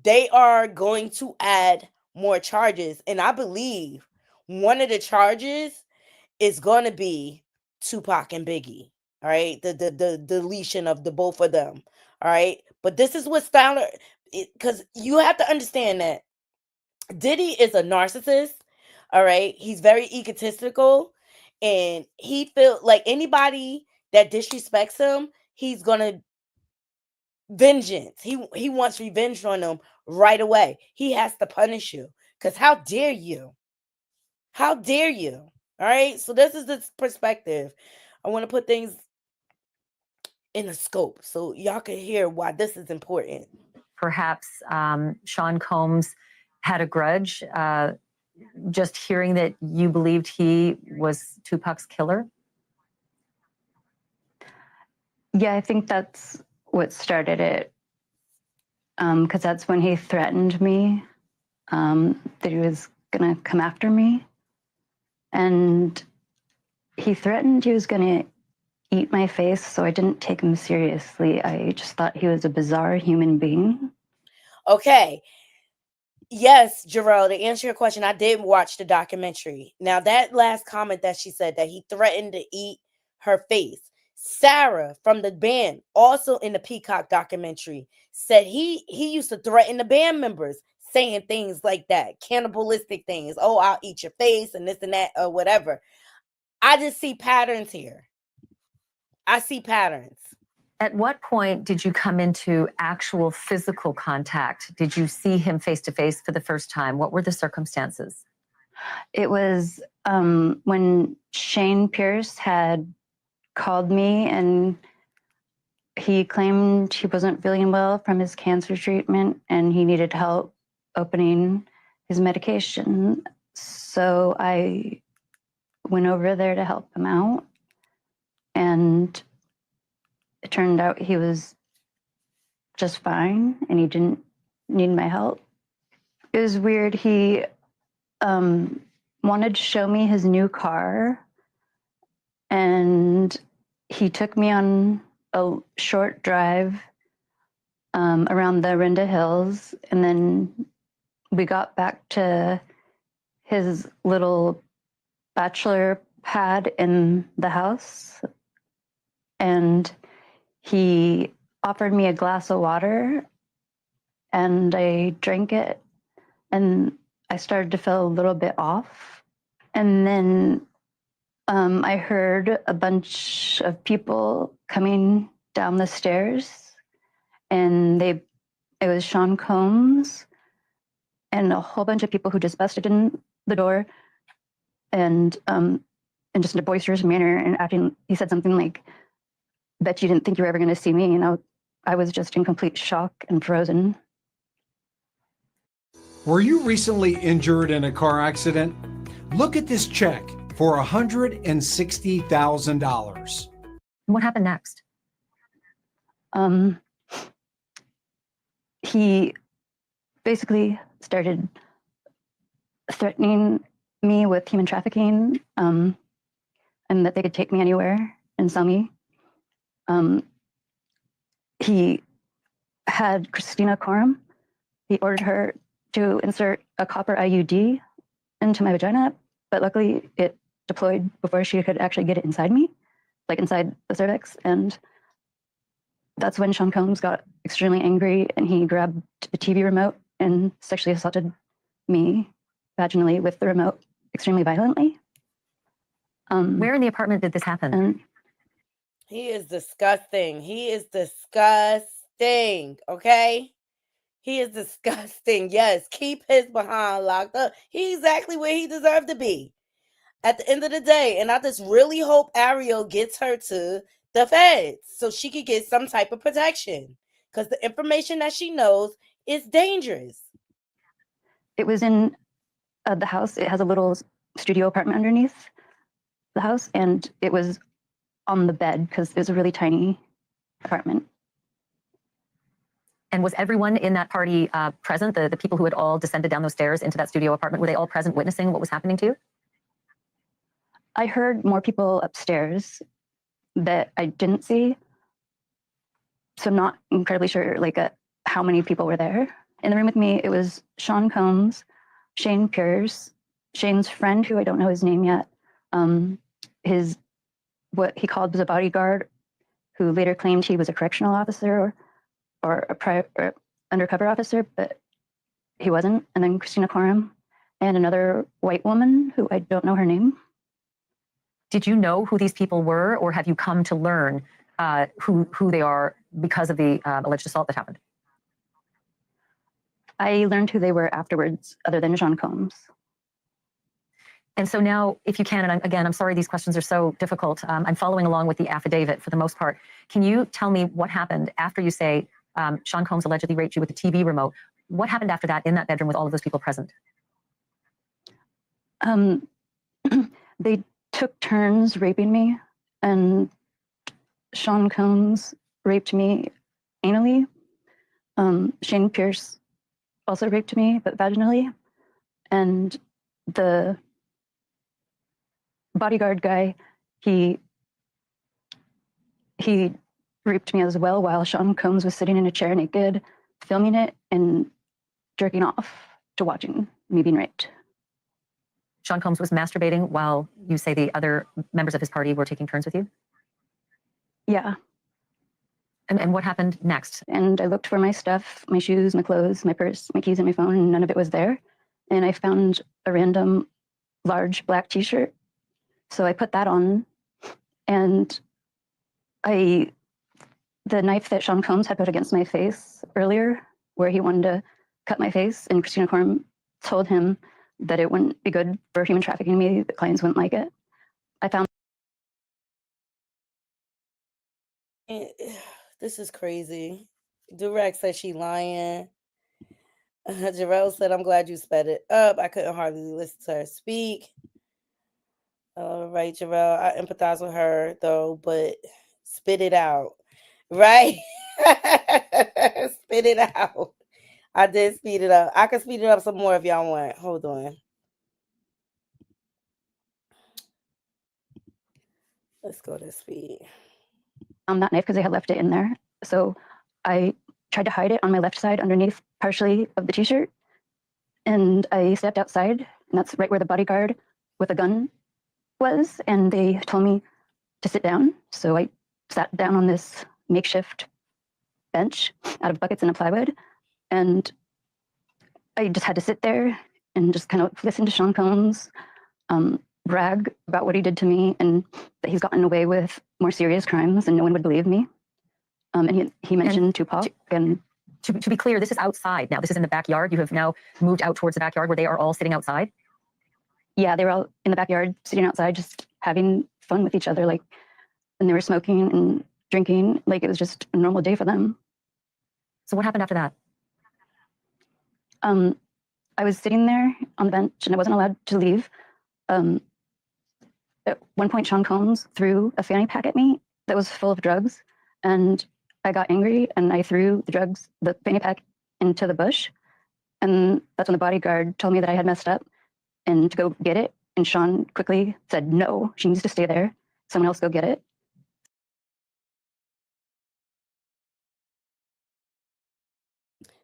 [SPEAKER 1] they are going to add more charges. And I believe one of the charges is going to be Tupac and Biggie. All right, the deletion of the both of them. All right, but this is what Styler, because you have to understand that Diddy is a narcissist. All right, he's very egotistical, and he feels like anybody that disrespects him, he's gonna vengeance. He wants revenge on them right away. He has to punish you because how dare you? How dare you? All right, so this is the perspective. I want to put things in a scope so y'all can hear why this is important.
[SPEAKER 13] Perhaps Sean Combs had a grudge, just hearing that you believed he was Tupac's killer?
[SPEAKER 14] Yeah, I think that's what started it, because that's when he threatened me, that he was going to come after me. And he threatened he was going to eat my face, so I didn't take him seriously. I just thought he was a bizarre human being.
[SPEAKER 1] Okay. Yes, Jarrell, to answer your question, I did watch the documentary. Now, that last comment that she said that he threatened to eat her face. Sarah from the band, also in the Peacock documentary, said he used to threaten the band members, saying things like that, cannibalistic things. Oh, I'll eat your face and this and that or whatever. I just see patterns here. I see patterns.
[SPEAKER 13] At what point did you come into actual physical contact? Did you see him face to face for the first time? What were the circumstances?
[SPEAKER 14] It was when Shane Pierce had called me and he claimed he wasn't feeling well from his cancer treatment and he needed help opening his medication. So I went over there to help him out, and it turned out he was just fine and he didn't need my help. It was weird. He wanted to show me his new car, and he took me on a short drive around the Renda Hills, and then we got back to his little bachelor pad in the house, and he offered me a glass of water, and I drank it, and I started to feel a little bit off. And then I heard a bunch of people coming down the stairs, and it was Sean Combs and a whole bunch of people who just busted in the door, and just in a boisterous manner and acting. He said something like, "Bet you didn't think you were ever going to see me." I was just in complete shock and frozen.
[SPEAKER 15] Were you recently injured in a car accident? Look at this check for $160,000.
[SPEAKER 13] What happened next?
[SPEAKER 14] He basically started threatening me with human trafficking, and that they could take me anywhere and sell me. He had Christina Coram. He ordered her to insert a copper IUD into my vagina, but luckily it deployed before she could actually get it inside me, like inside the cervix. And that's when Sean Combs got extremely angry, and he grabbed the TV remote and sexually assaulted me vaginally with the remote extremely violently.
[SPEAKER 13] Where in the apartment did this happen?
[SPEAKER 1] He is disgusting. He is disgusting. Okay? He is disgusting. Yes, keep his behind locked up. He's exactly where he deserved to be at the end of the day. And I just really hope Ariel gets her to the feds so she could get some type of protection, because the information that she knows is dangerous.
[SPEAKER 14] It was in the house. It has a little studio apartment underneath the house, and it was on the bed because it was a really tiny apartment.
[SPEAKER 13] And was everyone in that party present? The people who had all descended down those stairs into that studio apartment, were they all present witnessing what was happening to you?
[SPEAKER 14] I heard more people upstairs that I didn't see. So I'm not incredibly sure how many people were there. In the room with me, it was Sean Combs, Shane Pierce, Shane's friend, who I don't know his name yet, what he called was a bodyguard, who later claimed he was a correctional officer or a undercover officer, but he wasn't. And then Christina Coram and another white woman who I don't know her name.
[SPEAKER 13] Did you know who these people were, or have you come to learn who they are because of the alleged assault that happened?
[SPEAKER 14] I learned who they were afterwards, other than Sean Combs.
[SPEAKER 13] And so now, if you can, and I'm sorry these questions are so difficult, I'm following along with the affidavit for the most part. Can you tell me what happened after you say Sean Combs allegedly raped you with a TV remote? What happened after that in that bedroom with all of those people present?
[SPEAKER 14] They took turns raping me, and Sean Combs raped me anally. Shane Pierce also raped me, but vaginally. And the bodyguard guy, he raped me as well while Sean Combs was sitting in a chair naked, filming it and jerking off to watching me being raped.
[SPEAKER 13] Sean Combs was masturbating while you say the other members of his party were taking turns with you?
[SPEAKER 14] Yeah.
[SPEAKER 13] And what happened next?
[SPEAKER 14] And I looked for my stuff, my shoes, my clothes, my purse, my keys, and my phone, and none of it was there. And I found a random large black t-shirt. So I put that on, and the knife that Sean Combs had put against my face earlier, where he wanted to cut my face, and Christina Coram told him that it wouldn't be good for human trafficking me, the clients wouldn't like it. I found
[SPEAKER 1] this is crazy. Durek said she lying. Jarrell said, I'm glad you sped it up. I couldn't hardly listen to her speak. All right, Jarrell, I empathize with her, though, but spit it out. Right? Spit it out. I did speed it up. I can speed it up some more if y'all want. Hold on. Let's go to speed.
[SPEAKER 14] that knife because they had left it in there. So I tried to hide it on my left side underneath partially of the t-shirt. And I stepped outside, and that's right where the bodyguard with a gun was. And they told me to sit down. So I sat down on this makeshift bench out of buckets and a plywood. And I just had to sit there and just kind of listen to Sean Combs brag about what he did to me and that he's gotten away with more serious crimes and no one would believe me. And he mentioned Tupac. And
[SPEAKER 13] to be clear, this is outside now. This is in the backyard. You have now moved out towards the backyard where they are all sitting outside.
[SPEAKER 14] Yeah, they were all in the backyard sitting outside just having fun with each other, like, and they were smoking and drinking like it was just a normal day for them.
[SPEAKER 13] So what happened after that?
[SPEAKER 14] I was sitting there on the bench and I wasn't allowed to leave. At one point, Sean Combs threw a fanny pack at me that was full of drugs, and I got angry and I threw the fanny pack into the bush. And that's when the bodyguard told me that I had messed up and to go get it. And Sean quickly said, no, she needs to stay there. Someone else go get it.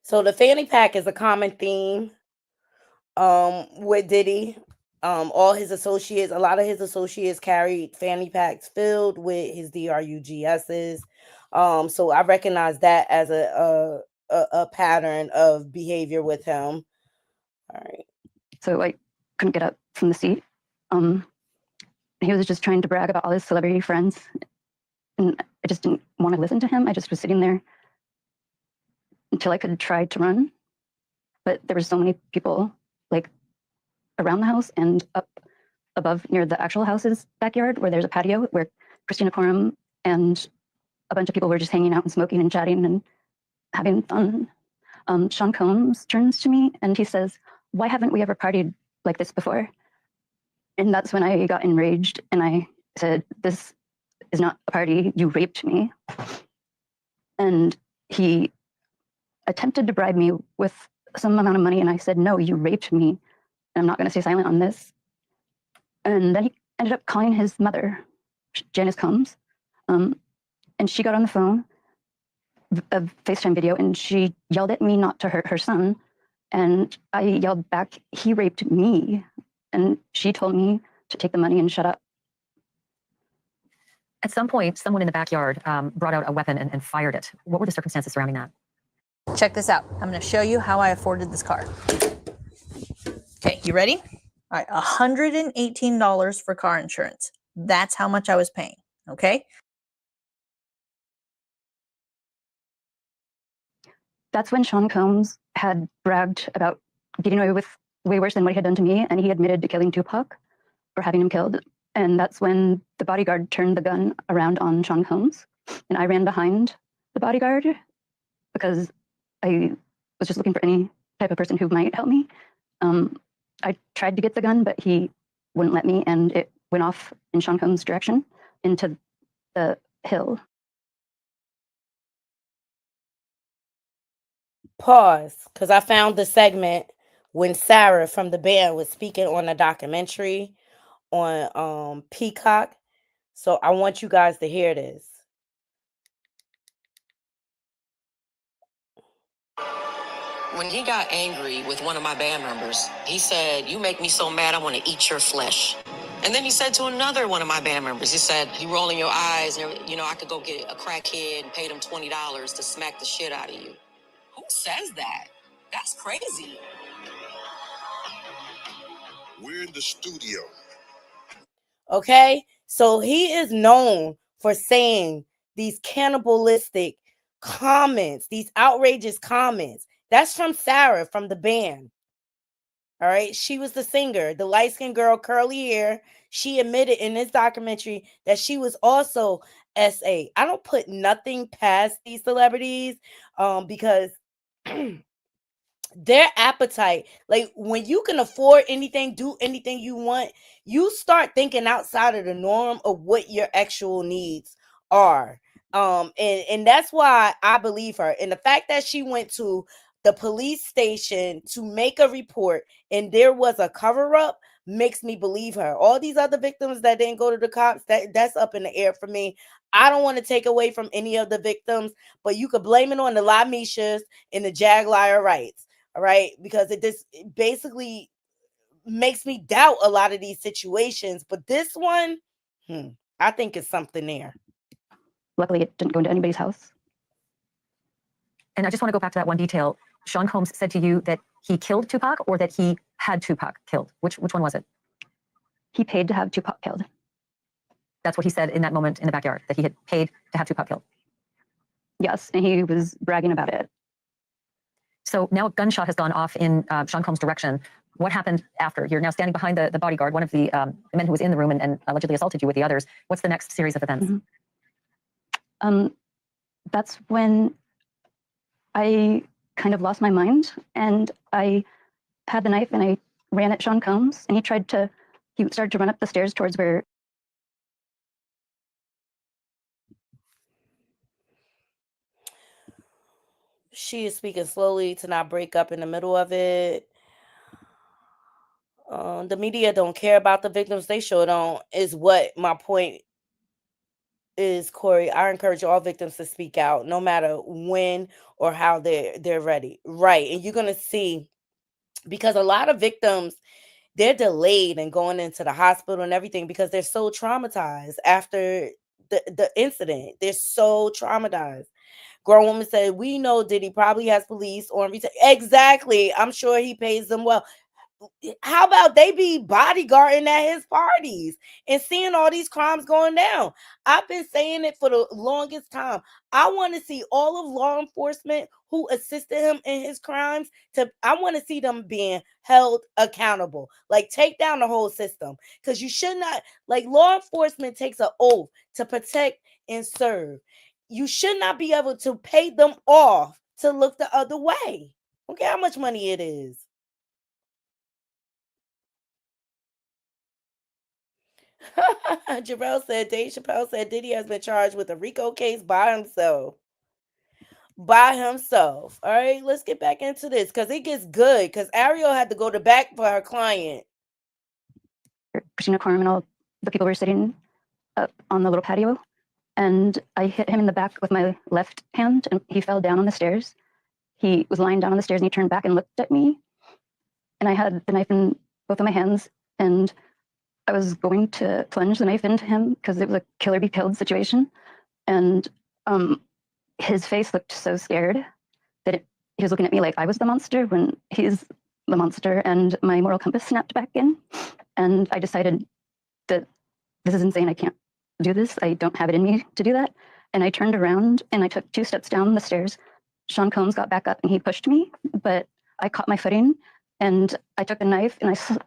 [SPEAKER 1] So the fanny pack is a common theme with Diddy. All his associates, a lot of his associates carried fanny packs filled with his DRUGSs. So I recognize that as a pattern of behavior with him. All right.
[SPEAKER 14] So I couldn't get up from the seat. He was just trying to brag about all his celebrity friends. And I just didn't want to listen to him. I just was sitting there until I could try to run. But there were so many people like around the house and up above near the actual house's backyard where there's a patio where Christina Coram and a bunch of people were just hanging out and smoking and chatting and having fun. Sean Combs turns to me and he says, why haven't we ever partied like this before? And that's when I got enraged and I said, this is not a party, you raped me. And he attempted to bribe me with some amount of money and I said, no, you raped me and I'm not going to stay silent on this. And then he ended up calling his mother, Janice Combs, and she got on the phone, a FaceTime video, and she yelled at me not to hurt her son. And I yelled back, he raped me. And she told me to take the money and shut up.
[SPEAKER 13] At some point, someone in the backyard brought out a weapon and fired it. What were the circumstances surrounding that?
[SPEAKER 16] Check this out. I'm going to show you how I afforded this car. Okay, you ready? All right, $118 for car insurance. That's how much I was paying, okay?
[SPEAKER 14] That's when Sean Combs had bragged about getting away with way worse than what he had done to me, and he admitted to killing Tupac or having him killed. And that's when the bodyguard turned the gun around on Sean Combs, and I ran behind the bodyguard because I was just looking for any type of person who might help me. I tried to get the gun, but he wouldn't let me, and it went off in Sean Combs' direction into the hill.
[SPEAKER 1] Pause, because I found the segment when Sarah from the band was speaking on a documentary on Peacock. So I want you guys to hear this.
[SPEAKER 17] When he got angry with one of my band members, he said, "You make me so mad, I want to eat your flesh." And then he said to another one of my band members, he said, "You rolling your eyes, and I could go get a crackhead and pay them $20 to smack the shit out of you." Who says that? That's crazy.
[SPEAKER 18] We're in the studio.
[SPEAKER 1] Okay, so he is known for saying these cannibalistic comments, these outrageous comments. That's from Sarah from the band. All right, she was the singer, the light-skinned girl, curly hair. She admitted in this documentary that she was also SA. I don't put nothing past these celebrities because their appetite, like when you can afford anything, do anything you want, you start thinking outside of the norm of what your actual needs are. And that's why I believe her. And the fact that she went to the police station to make a report and there was a cover-up makes me believe her. All these other victims that didn't go to the cops, that's up in the air for me. I don't want to take away from any of the victims, but you could blame it on the Lamishas and the Jaguar rights. All right, because it basically makes me doubt a lot of these situations. But this one, I think it's something there.
[SPEAKER 14] Luckily, it didn't go into anybody's house.
[SPEAKER 13] And I just want to go back to that one detail. Sean Combs said to you that he killed Tupac or that he had Tupac killed. Which one was it?
[SPEAKER 14] He paid to have Tupac killed.
[SPEAKER 13] That's what he said in that moment in the backyard, that he had paid to have Tupac killed.
[SPEAKER 14] Yes, and he was bragging about it.
[SPEAKER 13] So now a gunshot has gone off in Sean Combs' direction. What happened after? You're now standing behind the bodyguard, one of the men who was in the room and allegedly assaulted you with the others. What's the next series of events?
[SPEAKER 14] That's when I kind of lost my mind, and I had the knife and I ran at Sean Combs, and he started to run up the stairs towards where.
[SPEAKER 1] She is speaking slowly to not break up in the middle of it. The media don't care about the victims. They sure don't, is what my point is, Corey. I encourage all victims to speak out, no matter when or how they're ready. Right. And you're going to see, because a lot of victims, they're delayed in going into the hospital and everything because they're so traumatized after the incident. They're so traumatized. Grown woman said, "We know Diddy probably has police on retail." Exactly. I'm sure he pays them well. How about they be bodyguarding at his parties and seeing all these crimes going down? I've been saying it for the longest time. I want to see all of law enforcement who assisted him in his crimes. I want to see them being held accountable. Like, take down the whole system. Because you should not, like, law enforcement takes an oath to protect and serve. You should not be able to pay them off to look the other way. Okay, how much money it is. Jarrell said, Dave Chappelle said Diddy has been charged with a RICO case by himself. All right, let's get back into this because it gets good. Because Ariel had to go to back for her client.
[SPEAKER 14] Christina Corm and all the people were sitting up on the little patio, and I hit him in the back with my left hand, and he fell down on the stairs. He was lying down on the stairs, and he turned back and looked at me, and I had the knife in both of my hands, and I was going to plunge the knife into him because it was a kill or be killed situation. And his face looked so scared that he was looking at me like I was the monster when he's the monster. And my moral compass snapped back in. And I decided that this is insane. I can't do this. I don't have it in me to do that. And I turned around and I took 2 steps down the stairs. Sean Combs got back up and he pushed me, but I caught my footing and I took the knife and I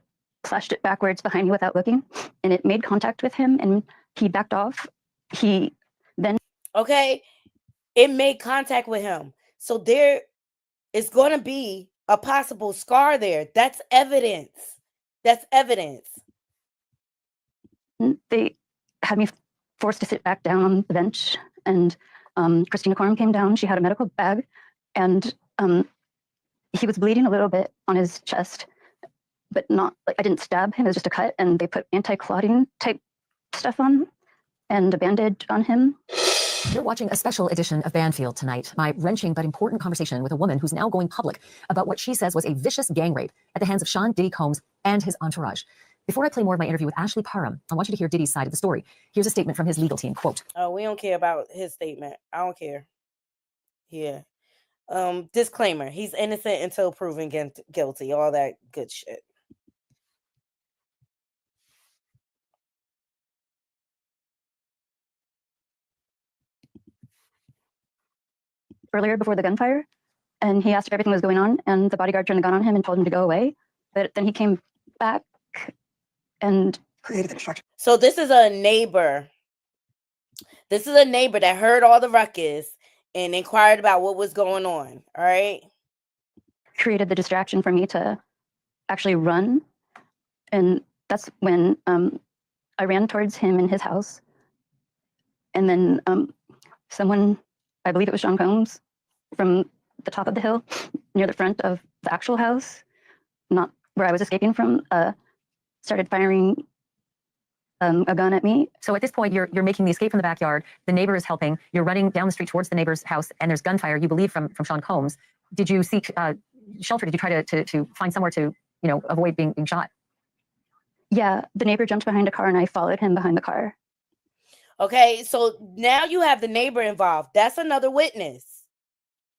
[SPEAKER 14] slashed it backwards behind me without looking, and it made contact with him and he backed off. He then
[SPEAKER 1] it made contact with him, so there is going to be a possible scar there. That's evidence.
[SPEAKER 14] They had me forced to sit back down on the bench, and Christina Corm came down. She had a medical bag, and he was bleeding a little bit on his chest, but not like I didn't stab him. It was just a cut, and they put anti-clotting type stuff on and a bandage on him.
[SPEAKER 19] You're watching a special edition of Banfield tonight. My wrenching but important conversation with a woman who's now going public about what she says was a vicious gang rape at the hands of Sean Diddy Combs and his entourage. Before I play more of my interview with Ashley Parham, I want you to hear Diddy's side of the story. Here's a statement from his legal team, quote.
[SPEAKER 1] Oh, we don't care about his statement. I don't care. Yeah. Disclaimer, he's innocent until proven guilty. All that good shit.
[SPEAKER 14] Earlier before the gunfire, and he asked if everything was going on, and the bodyguard turned the gun on him and told him to go away. But then he came back and created the distraction.
[SPEAKER 1] So this is a neighbor. This is a neighbor that heard all the ruckus and inquired about what was going on. All right.
[SPEAKER 14] Created the distraction for me to actually run. And that's when I ran towards him in his house. And then someone, I believe it was Sean Combs, from the top of the hill near the front of the actual house, not where I was escaping from, started firing a gun at me.
[SPEAKER 19] So at this point, you're making the escape from the backyard. The neighbor is helping. You're running down the street towards the neighbor's house, and there's gunfire, you believe, from Sean Combs. Did you seek shelter? Did you try to find somewhere to, avoid being shot?
[SPEAKER 14] Yeah, the neighbor jumped behind a car, and I followed him behind the car.
[SPEAKER 1] Okay, so now you have the neighbor involved. That's another witness.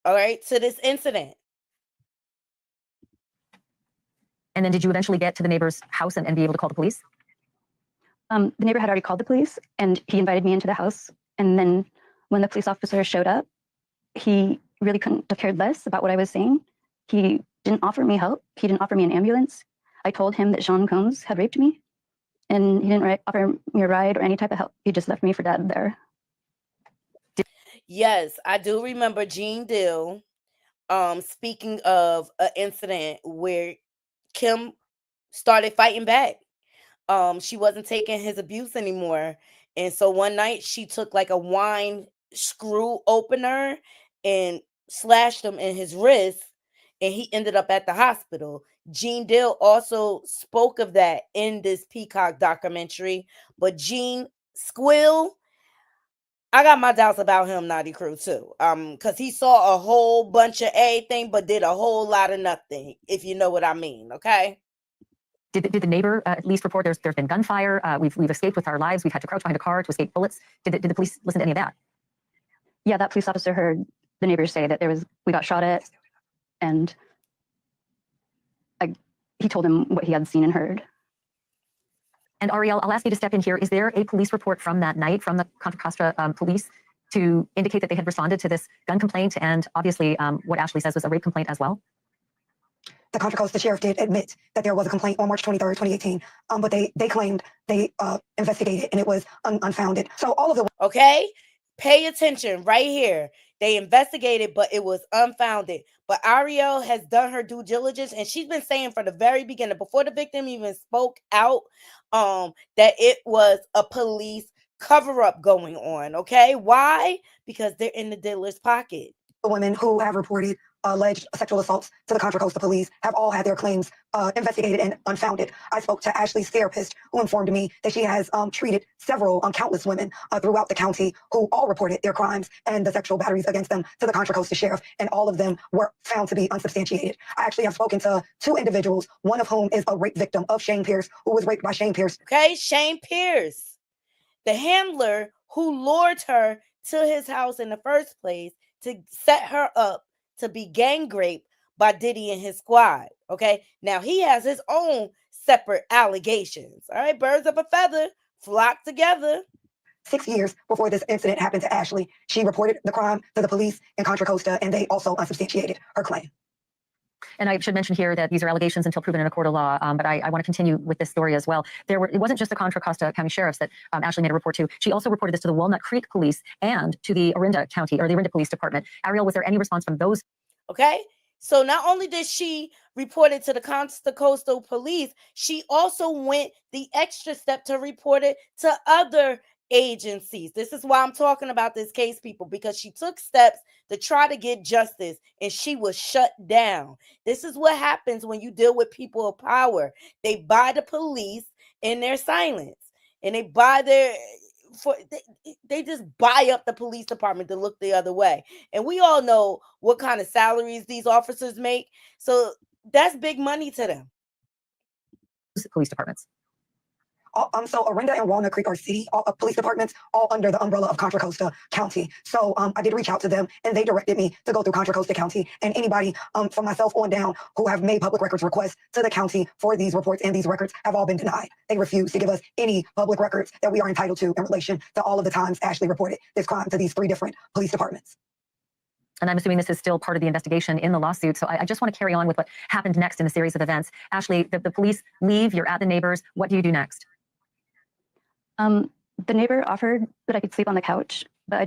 [SPEAKER 1] All right, to this incident.
[SPEAKER 19] And then did you eventually get to the neighbor's house and be able to call the police?
[SPEAKER 14] The neighbor had already called the police, and he invited me into the house. And then when the police officer showed up, he really couldn't have cared less about what I was saying. He didn't offer me help. He didn't offer me an ambulance. I told him that Sean Combs had raped me, and he didn't offer me a ride or any type of help. He just left me for dead there.
[SPEAKER 1] Yes, I do remember Gene Dill speaking of an incident where Kim started fighting back. She wasn't taking his abuse anymore. And so one night she took like a wine screw opener and slashed him in his wrist, and he ended up at the hospital. Gene Dill also spoke of that in this Peacock documentary. But Gene Squill, I got my doubts about him, Naughty Crew, too. Because he saw a whole bunch of everything, but did a whole lot of nothing, if you know what I mean, okay?
[SPEAKER 19] Did the neighbor at least report there's been gunfire? We've escaped with our lives. We've had to crouch behind a car to escape bullets. Did the police listen to any of that?
[SPEAKER 14] Yeah, that police officer heard the neighbors say that we got shot at, and he told him what he had seen and heard.
[SPEAKER 19] And Ariel, I'll ask you to step in here. Is there a police report from that night from the Contra Costa police to indicate that they had responded to this gun complaint and obviously what Ashley says was a rape complaint as well?
[SPEAKER 20] The Contra Costa sheriff did admit that there was a complaint on March 23rd, 2018, but they claimed they investigated and it was unfounded. So all of the...
[SPEAKER 1] Okay, pay attention right here. They investigated, but it was unfounded. But Ariel has done her due diligence, and she's been saying from the very beginning, before the victim even spoke out, that it was a police cover-up going on, okay? Why? Because they're in the dealer's pocket.
[SPEAKER 20] The women who have reported alleged sexual assaults to the Contra Costa police have all had their claims investigated and unfounded. I spoke to Ashley's therapist, who informed me that she has treated several, countless women throughout the county who all reported their crimes and the sexual batteries against them to the Contra Costa sheriff, and all of them were found to be unsubstantiated. I actually have spoken to 2 individuals, one of whom is a rape victim of Shane Pierce, who was raped by Shane Pierce.
[SPEAKER 1] Okay, Shane Pierce, the handler who lured her to his house in the first place to set her up to be gang raped by Diddy and his squad. Okay, now he has his own separate allegations. All right, birds of a feather flock together.
[SPEAKER 20] 6 years before this incident happened to Ashley, she reported the crime to the police in Contra Costa, and they also unsubstantiated her claim.
[SPEAKER 19] And I should mention here that these are allegations until proven in a court of law, but I want to continue with this story as well. It wasn't just the Contra Costa County Sheriffs that Ashley made a report to. She also reported this to the Walnut Creek Police and to the Orinda County, or the Orinda Police Department. Ariel, was there any response from those?
[SPEAKER 1] Okay, so not only did she report it to the Contra Costa Police, she also went the extra step to report it to other agencies. This is why I'm talking about this case, people, because she took steps to try to get justice and she was shut down. This is what happens when you deal with people of power. They buy the police in their silence, and they buy their they just buy up the police department to look the other way. And we all know what kind of salaries these officers make. So that's big money to them.
[SPEAKER 19] Police departments.
[SPEAKER 20] So Orinda and Walnut Creek are city police departments, all under the umbrella of Contra Costa County. So I did reach out to them, and they directed me to go through Contra Costa County. And anybody from myself on down who have made public records requests to the county for these reports and these records have all been denied. They refuse to give us any public records that we are entitled to in relation to all of the times Ashley reported this crime to these 3 different police departments.
[SPEAKER 19] And I'm assuming this is still part of the investigation in the lawsuit. So I just want to carry on with what happened next in the series of events. Ashley, the police leave, you're at the neighbors. What do you do next?
[SPEAKER 14] The neighbor offered that I could sleep on the couch, but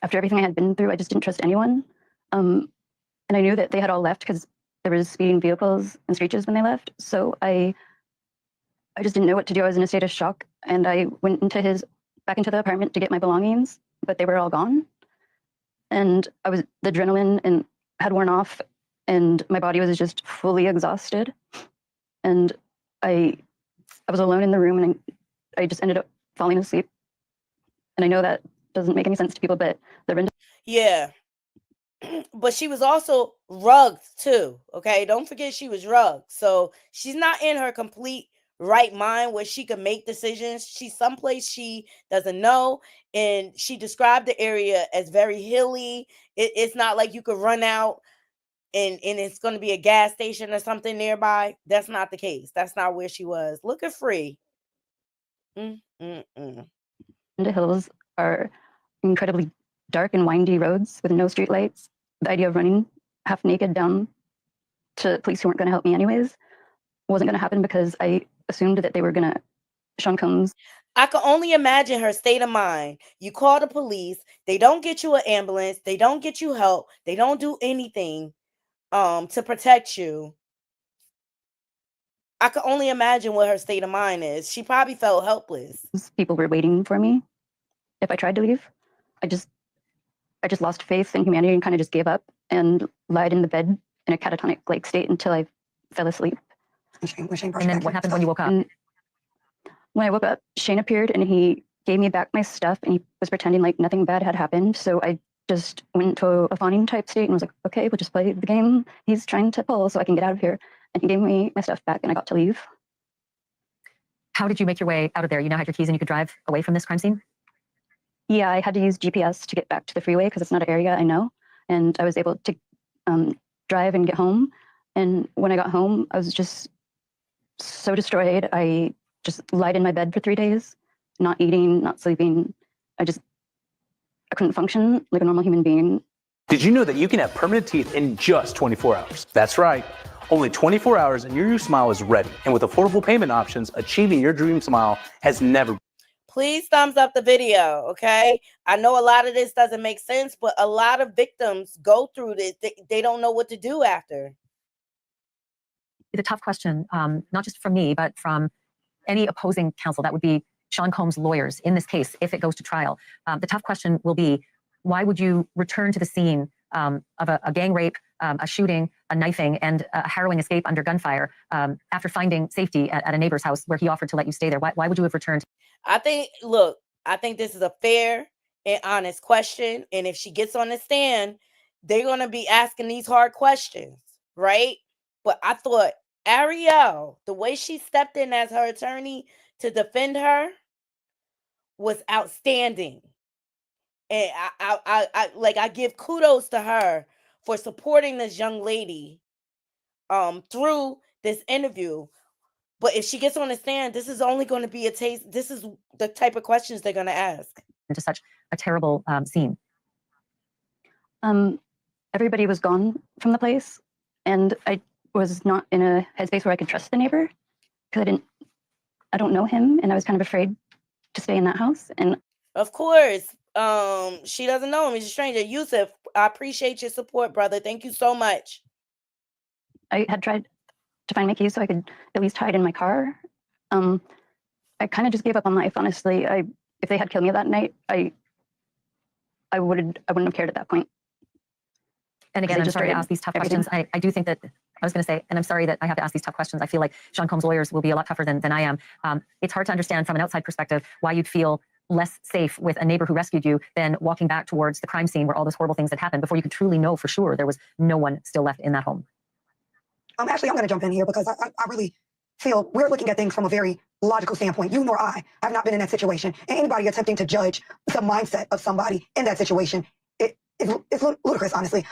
[SPEAKER 14] after everything I had been through, I just didn't trust anyone. And I knew that they had all left because there was speeding vehicles and screeches when they left. So I just didn't know what to do. I was in a state of shock, and I went back into the apartment to get my belongings, but they were all gone. And the adrenaline and had worn off, and my body was just fully exhausted. And I was alone in the room, and I just ended up falling asleep. And I know that doesn't make any sense to people, but
[SPEAKER 1] yeah. But she was also rugged too. Okay, don't forget she was rugged, so she's not in her complete right mind where she can make decisions. She's someplace she doesn't know, and she described the area as very hilly. It's not like you could run out and it's going to be a gas station or something nearby. That's not the case. That's not where she was. Look at Free.
[SPEAKER 14] The hills are incredibly dark and windy roads with no streetlights. The idea of running half naked down to police who weren't going to help me anyways wasn't going to happen, because I assumed that they were going to Sean Combs.
[SPEAKER 1] I can only imagine her state of mind. You call the police, they don't get you an ambulance, they don't get you help, they don't do anything to protect you. I can only imagine what her state of mind is. She probably felt helpless.
[SPEAKER 14] People were waiting for me if I tried to leave. I just lost faith in humanity and kind of just gave up and lied in the bed in a catatonic like state until I fell asleep.
[SPEAKER 19] And then what happened when you woke up?
[SPEAKER 14] And when I woke up, Shane appeared and he gave me back my stuff, and he was pretending like nothing bad had happened. So I just went into a fawning type state and was like, okay, we'll just play the game he's trying to pull so I can get out of here. And he gave me my stuff back, and I got to leave.
[SPEAKER 19] How did you make your way out of there? You now had your keys and you could drive away from this crime scene?
[SPEAKER 14] Yeah, I had to use GPS to get back to the freeway because it's not an area I know. And I was able to drive and get home. And when I got home, I was just so destroyed. I just lied in my bed for 3 days, not eating, not sleeping. I couldn't function like a normal human being.
[SPEAKER 21] Did you know that you can have permanent teeth in just 24 hours? That's right. Only 24 hours and your new smile is ready. And with affordable payment options, achieving your dream smile has never.
[SPEAKER 1] Please thumbs up the video, okay? I know a lot of this doesn't make sense, but a lot of victims go through this. They don't know what to do after.
[SPEAKER 19] It's a tough question, not just from me, but from any opposing counsel. That would be Sean Combs' lawyers in this case, if it goes to trial. The tough question will be, why would you return to the scene of a gang rape, a shooting, a knifing, and a harrowing escape under gunfire after finding safety at a neighbor's house where he offered to let you stay there? Why would you have returned?
[SPEAKER 1] I think this is a fair and honest question. And if she gets on the stand, they're going to be asking these hard questions, right? But I thought Ariel, the way she stepped in as her attorney to defend her was outstanding. And I give kudos to her for supporting this young lady through this interview. But if she gets on the stand, this is only going to be a taste. This is the type of questions they're going to ask.
[SPEAKER 19] Into such a terrible scene.
[SPEAKER 14] Everybody was gone from the place, and I was not in a headspace where I could trust the neighbor because I don't know him, and I was kind of afraid to stay in that house. And
[SPEAKER 1] of course, she doesn't know him. He's a stranger. Yusuf, I appreciate your support, brother. Thank you so much.
[SPEAKER 14] I had tried to find my keys so I could at least hide in my car. I kind of just gave up on life, honestly. If they had killed me that night, I wouldn't have cared at that point.
[SPEAKER 19] And again, I'm sorry to ask these tough questions. I do think that, I was going to say, and I'm sorry that I have to ask these tough questions. I feel like Sean Combs' lawyers will be a lot tougher than I am. It's hard to understand from an outside perspective why you'd feel less safe with a neighbor who rescued you than walking back towards the crime scene where all those horrible things had happened before you could truly know for sure there was no one still left in that home?
[SPEAKER 20] Actually, I'm going to jump in here because I really feel we're looking at things from a very logical standpoint. You nor I have not been in that situation. And anybody attempting to judge the mindset of somebody in that situation, it's ludicrous, honestly.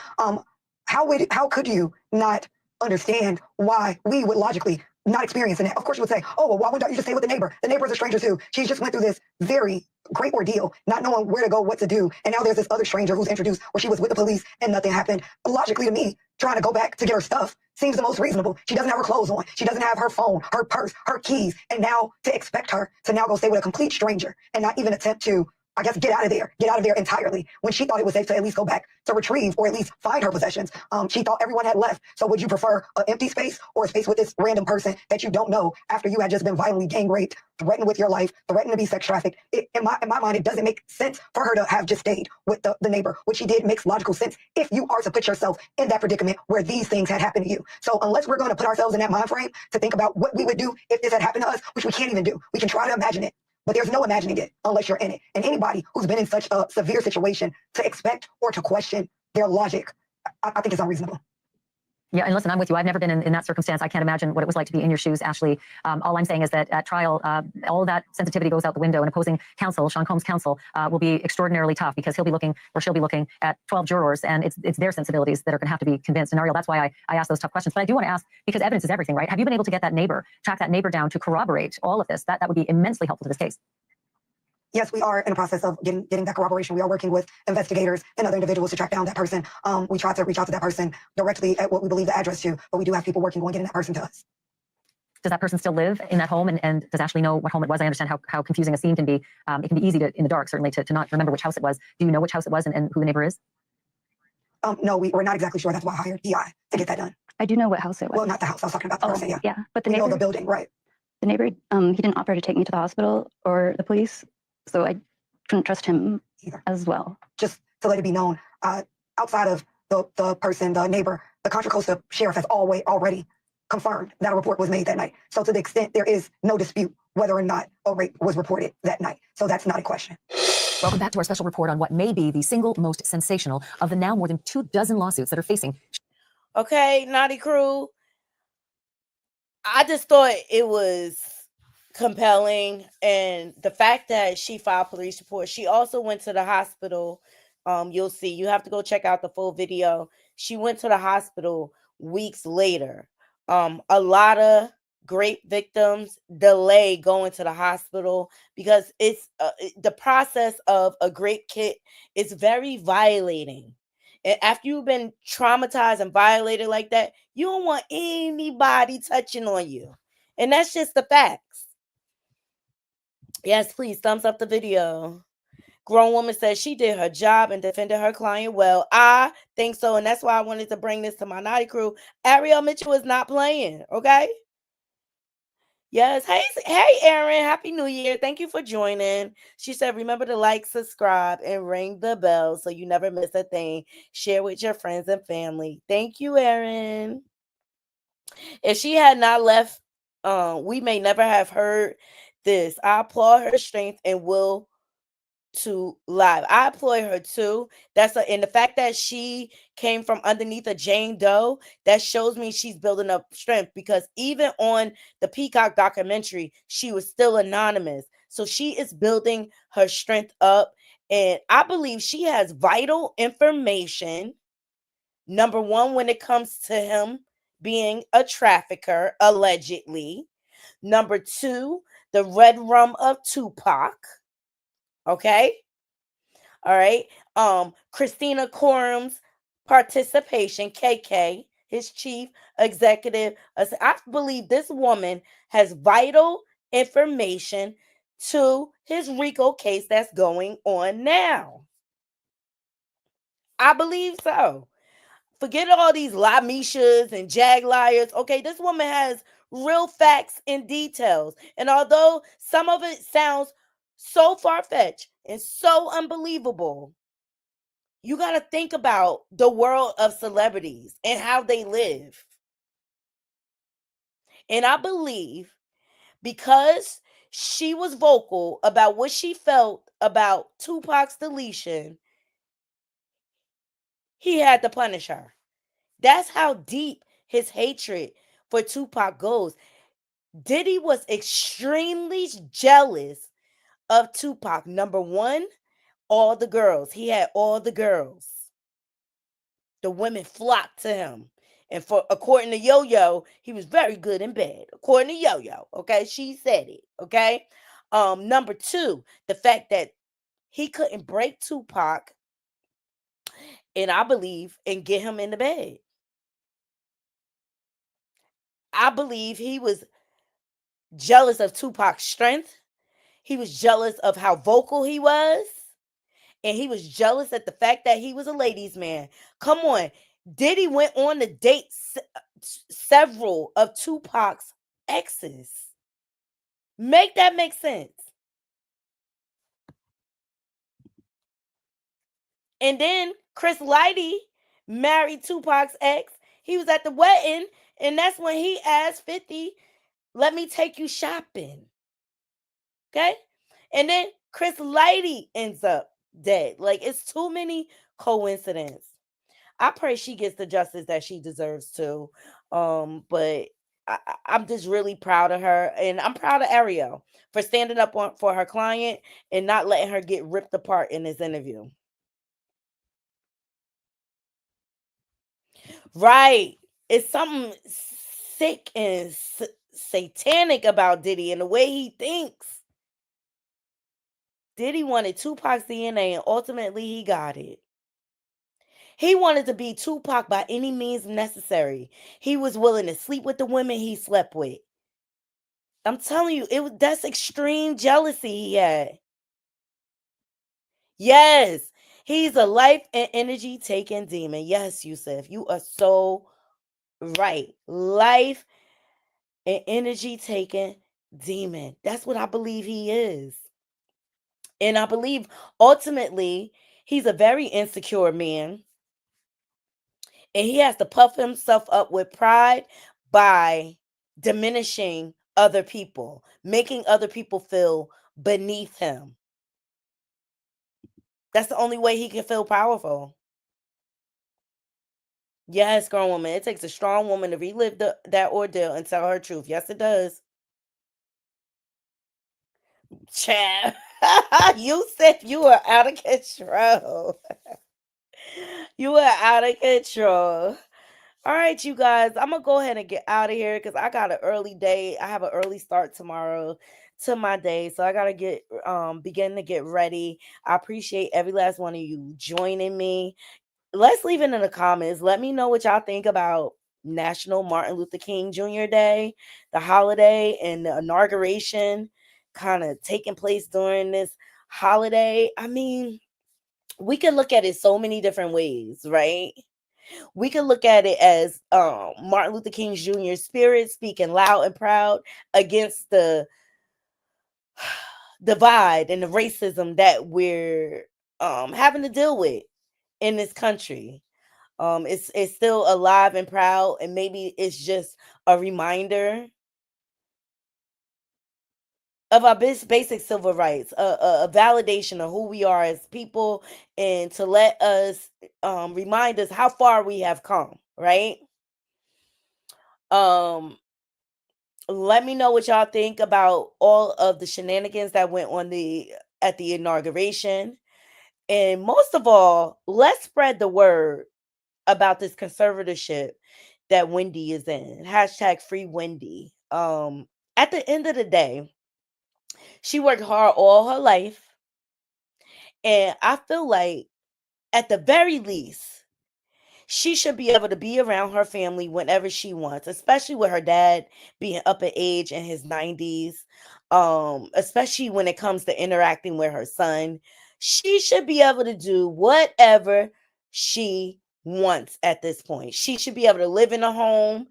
[SPEAKER 20] How could you not understand why we would logically not experiencing that? Of course you would say, oh, well, why wouldn't you just stay with the neighbor? The neighbor's a stranger too. She just went through this very great ordeal, not knowing where to go, what to do. And now there's this other stranger who's introduced where she was with the police and nothing happened. Logically to me, trying to go back to get her stuff seems the most reasonable. She doesn't have her clothes on. She doesn't have her phone, her purse, her keys. And now to expect her to now go stay with a complete stranger and not even attempt to, I guess, get out of there entirely, when she thought it was safe to at least go back to retrieve or at least find her possessions. She thought everyone had left. So would you prefer an empty space or a space with this random person that you don't know after you had just been violently gang raped, threatened with your life, threatened to be sex trafficked? In my mind, it doesn't make sense for her to have just stayed with the neighbor. What she did makes logical sense if you are to put yourself in that predicament where these things had happened to you. So unless we're going to put ourselves in that mind frame to think about what we would do if this had happened to us, which we can't even do, we can try to imagine it. But there's no imagining it unless you're in it. And anybody who's been in such a severe situation to expect or to question their logic, I think it's unreasonable.
[SPEAKER 19] Yeah, and listen, I'm with you. I've never been in that circumstance. I can't imagine what it was like to be in your shoes, Ashley. All I'm saying is that at trial, all that sensitivity goes out the window, and opposing counsel, Sean Combs' counsel, will be extraordinarily tough because he'll be looking, or she'll be looking at 12 jurors, and it's their sensibilities that are going to have to be convinced. And Ariel, that's why I ask those tough questions. But I do want to ask, because evidence is everything, right? Have you been able to get that neighbor, track that neighbor down to corroborate all of this? That would be immensely helpful to this case.
[SPEAKER 20] Yes, we are in the process of getting that corroboration. We are working with investigators and other individuals to track down that person. We tried to reach out to that person directly at what we believe the address to, but we do have people working on getting that person to us.
[SPEAKER 19] Does that person still live in that home? And does Ashley know what home it was? I understand how confusing a scene can be. It can be easy to, in the dark, certainly, to not remember which house it was. Do you know which house it was and who the neighbor is?
[SPEAKER 20] No, we're not exactly sure. That's why I hired PI to get that done.
[SPEAKER 14] I do know what house it was.
[SPEAKER 20] Well, not the house. I was talking about the person, yeah.
[SPEAKER 14] Yeah, but the
[SPEAKER 20] We
[SPEAKER 14] neighbor,
[SPEAKER 20] know the building, right.
[SPEAKER 14] The neighbor, he didn't offer to take me to the hospital or the police, so I couldn't trust him either as well.
[SPEAKER 20] Just to let it be known, outside of the person, the neighbor, the Contra Costa sheriff has already confirmed that a report was made that night. So to the extent there is no dispute whether or not a rape was reported that night. So that's not a question.
[SPEAKER 19] Welcome back to our special report on what may be the single most sensational of the now more than 24 lawsuits that are facing.
[SPEAKER 1] Okay, Naughty Crew. I just thought it was compelling, and the fact that she filed police report. She also went to the hospital. You'll see. You have to go check out the full video. She went to the hospital weeks later. A lot of rape victims delay going to the hospital because it's the process of a rape kit is very violating. And after you've been traumatized and violated like that, you don't want anybody touching on you. And that's just the facts. Yes, please thumbs up the video. Grown woman says she did her job and defended her client well. I think so. And that's why I wanted to bring this to my Naughty Crew. Ariel Mitchell is not playing. Okay. Yes. Hey, Erin. Happy New Year. Thank you for joining. She said, remember to like, subscribe, and ring the bell so you never miss a thing. Share with your friends and family. Thank you, Erin. If she had not left, we may never have heard this. I applaud her strength and will to live. I applaud her too. And the fact that she came from underneath a Jane Doe, that shows me she's building up strength, because even on the Peacock documentary, she was still anonymous. So she is building her strength up. And I believe she has vital information. Number one, when it comes to him being a trafficker, allegedly. Number two, the red rum of Tupac. Okay. All right. Christina Quorum's participation, KK, his chief executive. I believe this woman has vital information to his RICO case that's going on now. I believe so. Forget all these Lamishas and Jag liars. Okay, this woman has real facts and details. And although some of it sounds so far-fetched and so unbelievable, you got to think about the world of celebrities and how they live. And I believe because she was vocal about what she felt about Tupac's deletion, he had to punish her. That's how deep his hatred for Tupac goes. Diddy was extremely jealous of Tupac. Number one, all the girls. He had all the girls. The women flocked to him. And according to Yo-Yo, he was very good in bed. According to Yo-Yo, okay? She said it, okay? Number two, the fact that he couldn't break Tupac, and I believe, and get him in the bed. I believe he was jealous of Tupac's strength. He was jealous of how vocal he was. And he was jealous at the fact that he was a ladies' man. Come on. Diddy went on to date several of Tupac's exes. Make that make sense. And then Chris Lighty married Tupac's ex. He was at the wedding, and that's when he asked 50, let me take you shopping. Okay? And then Chris Lighty ends up dead. Like, it's too many coincidences. I pray she gets the justice that she deserves to. But I'm just really proud of her. And I'm proud of Ariel for standing up for her client and not letting her get ripped apart in this interview. Right. It's something sick and satanic about Diddy and the way he thinks. Diddy wanted Tupac's DNA and ultimately he got it. He wanted to be Tupac by any means necessary. He was willing to sleep with the women he slept with. I'm telling you, that's extreme jealousy he had. Yes, he's a life and energy taking demon. Yes, Yusuf, you are so right. Life and energy taking demon. That's what I believe he is. And I believe ultimately he's a very insecure man. And he has to puff himself up with pride by diminishing other people, making other people feel beneath him. That's the only way he can feel powerful. Yes, grown woman. It takes a strong woman to relive that ordeal and tell her truth. Yes, it does. Chad, you said you were out of control. You were out of control. All right, you guys, I'm going to go ahead and get out of here because I got an early day. I have an early start tomorrow to my day. So I got to begin to get ready. I appreciate every last one of you joining me. Let's leave it in the comments. Let me know what y'all think about National Martin Luther King Jr. Day, the holiday, and the inauguration kind of taking place during this holiday. I mean, we can look at it so many different ways, right? We can look at it as Martin Luther King Jr.'s spirit speaking loud and proud against the divide and the racism that we're having to deal with in this country. It's still alive and proud, and maybe it's just a reminder of our basic civil rights, a validation of who we are as people, and to let us remind us how far we have come, right? Let me know what y'all think about all of the shenanigans that went on at the inauguration. And most of all, let's spread the word about this conservatorship that Wendy is in. Hashtag free Wendy. At the end of the day, she worked hard all her life. And I feel like at the very least, she should be able to be around her family whenever she wants, especially with her dad being up in age in his 90s. Especially when it comes to interacting with her son. She should be able to do whatever she wants at this point. She should be able to live in a home.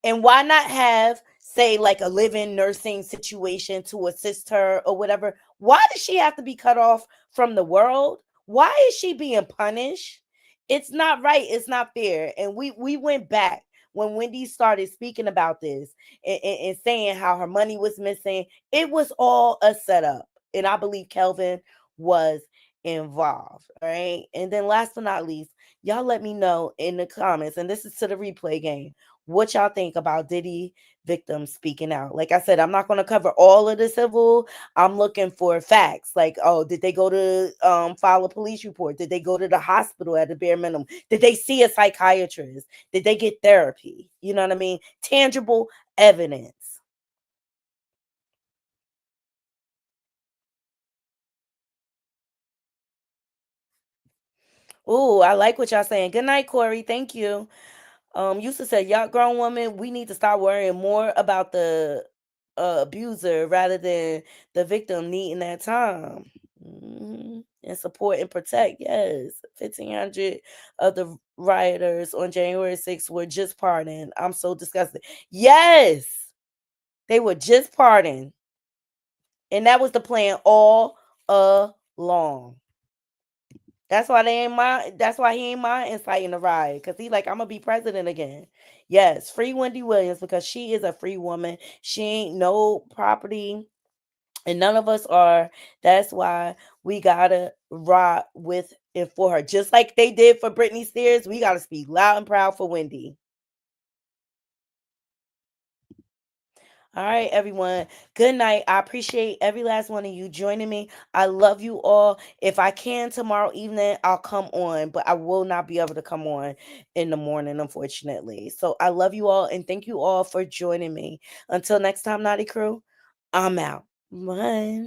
[SPEAKER 1] And why not have, say, like a live-in nursing situation to assist her or whatever? Why does she have to be cut off from the world? Why is she being punished? It's not right. It's not fair. And we went back. when Wendy started speaking about this and saying how her money was missing, it was all a setup. And I believe Kelvin was involved. All right. And then last but not least, y'all let me know in the comments, and this is to the replay game, what y'all think about Diddy victims speaking out. Like I said, I'm not going to cover all of the civil. I'm looking for facts. Like, oh, did they go to file a police report? Did they go to the hospital at the bare minimum? Did they see a psychiatrist? Did they get therapy? You know what I mean? Tangible evidence. Ooh, I like what y'all saying. Good night, Corey. Thank you. Used to say, y'all grown woman, we need to start worrying more about the abuser rather than the victim needing that time. And support and protect. Yes, 1,500 of the rioters on January 6th were just pardoned. I'm so disgusted. Yes, they were just pardoned, and that was the plan all along. That's why they ain't mind. That's why he ain't mind inciting the riot, because he like, I'm gonna be president again. Yes, free Wendy Williams, because she is a free woman. She ain't no property, and none of us are. That's why we gotta ride with and for her, just like they did for Britney Spears. We gotta speak loud and proud for Wendy. All right, everyone. Good night. I appreciate every last one of you joining me. I love you all. If I can tomorrow evening, I'll come on, but I will not be able to come on in the morning, unfortunately. So I love you all, and thank you all for joining me. Until next time, Naughty Crew, I'm out. Bye.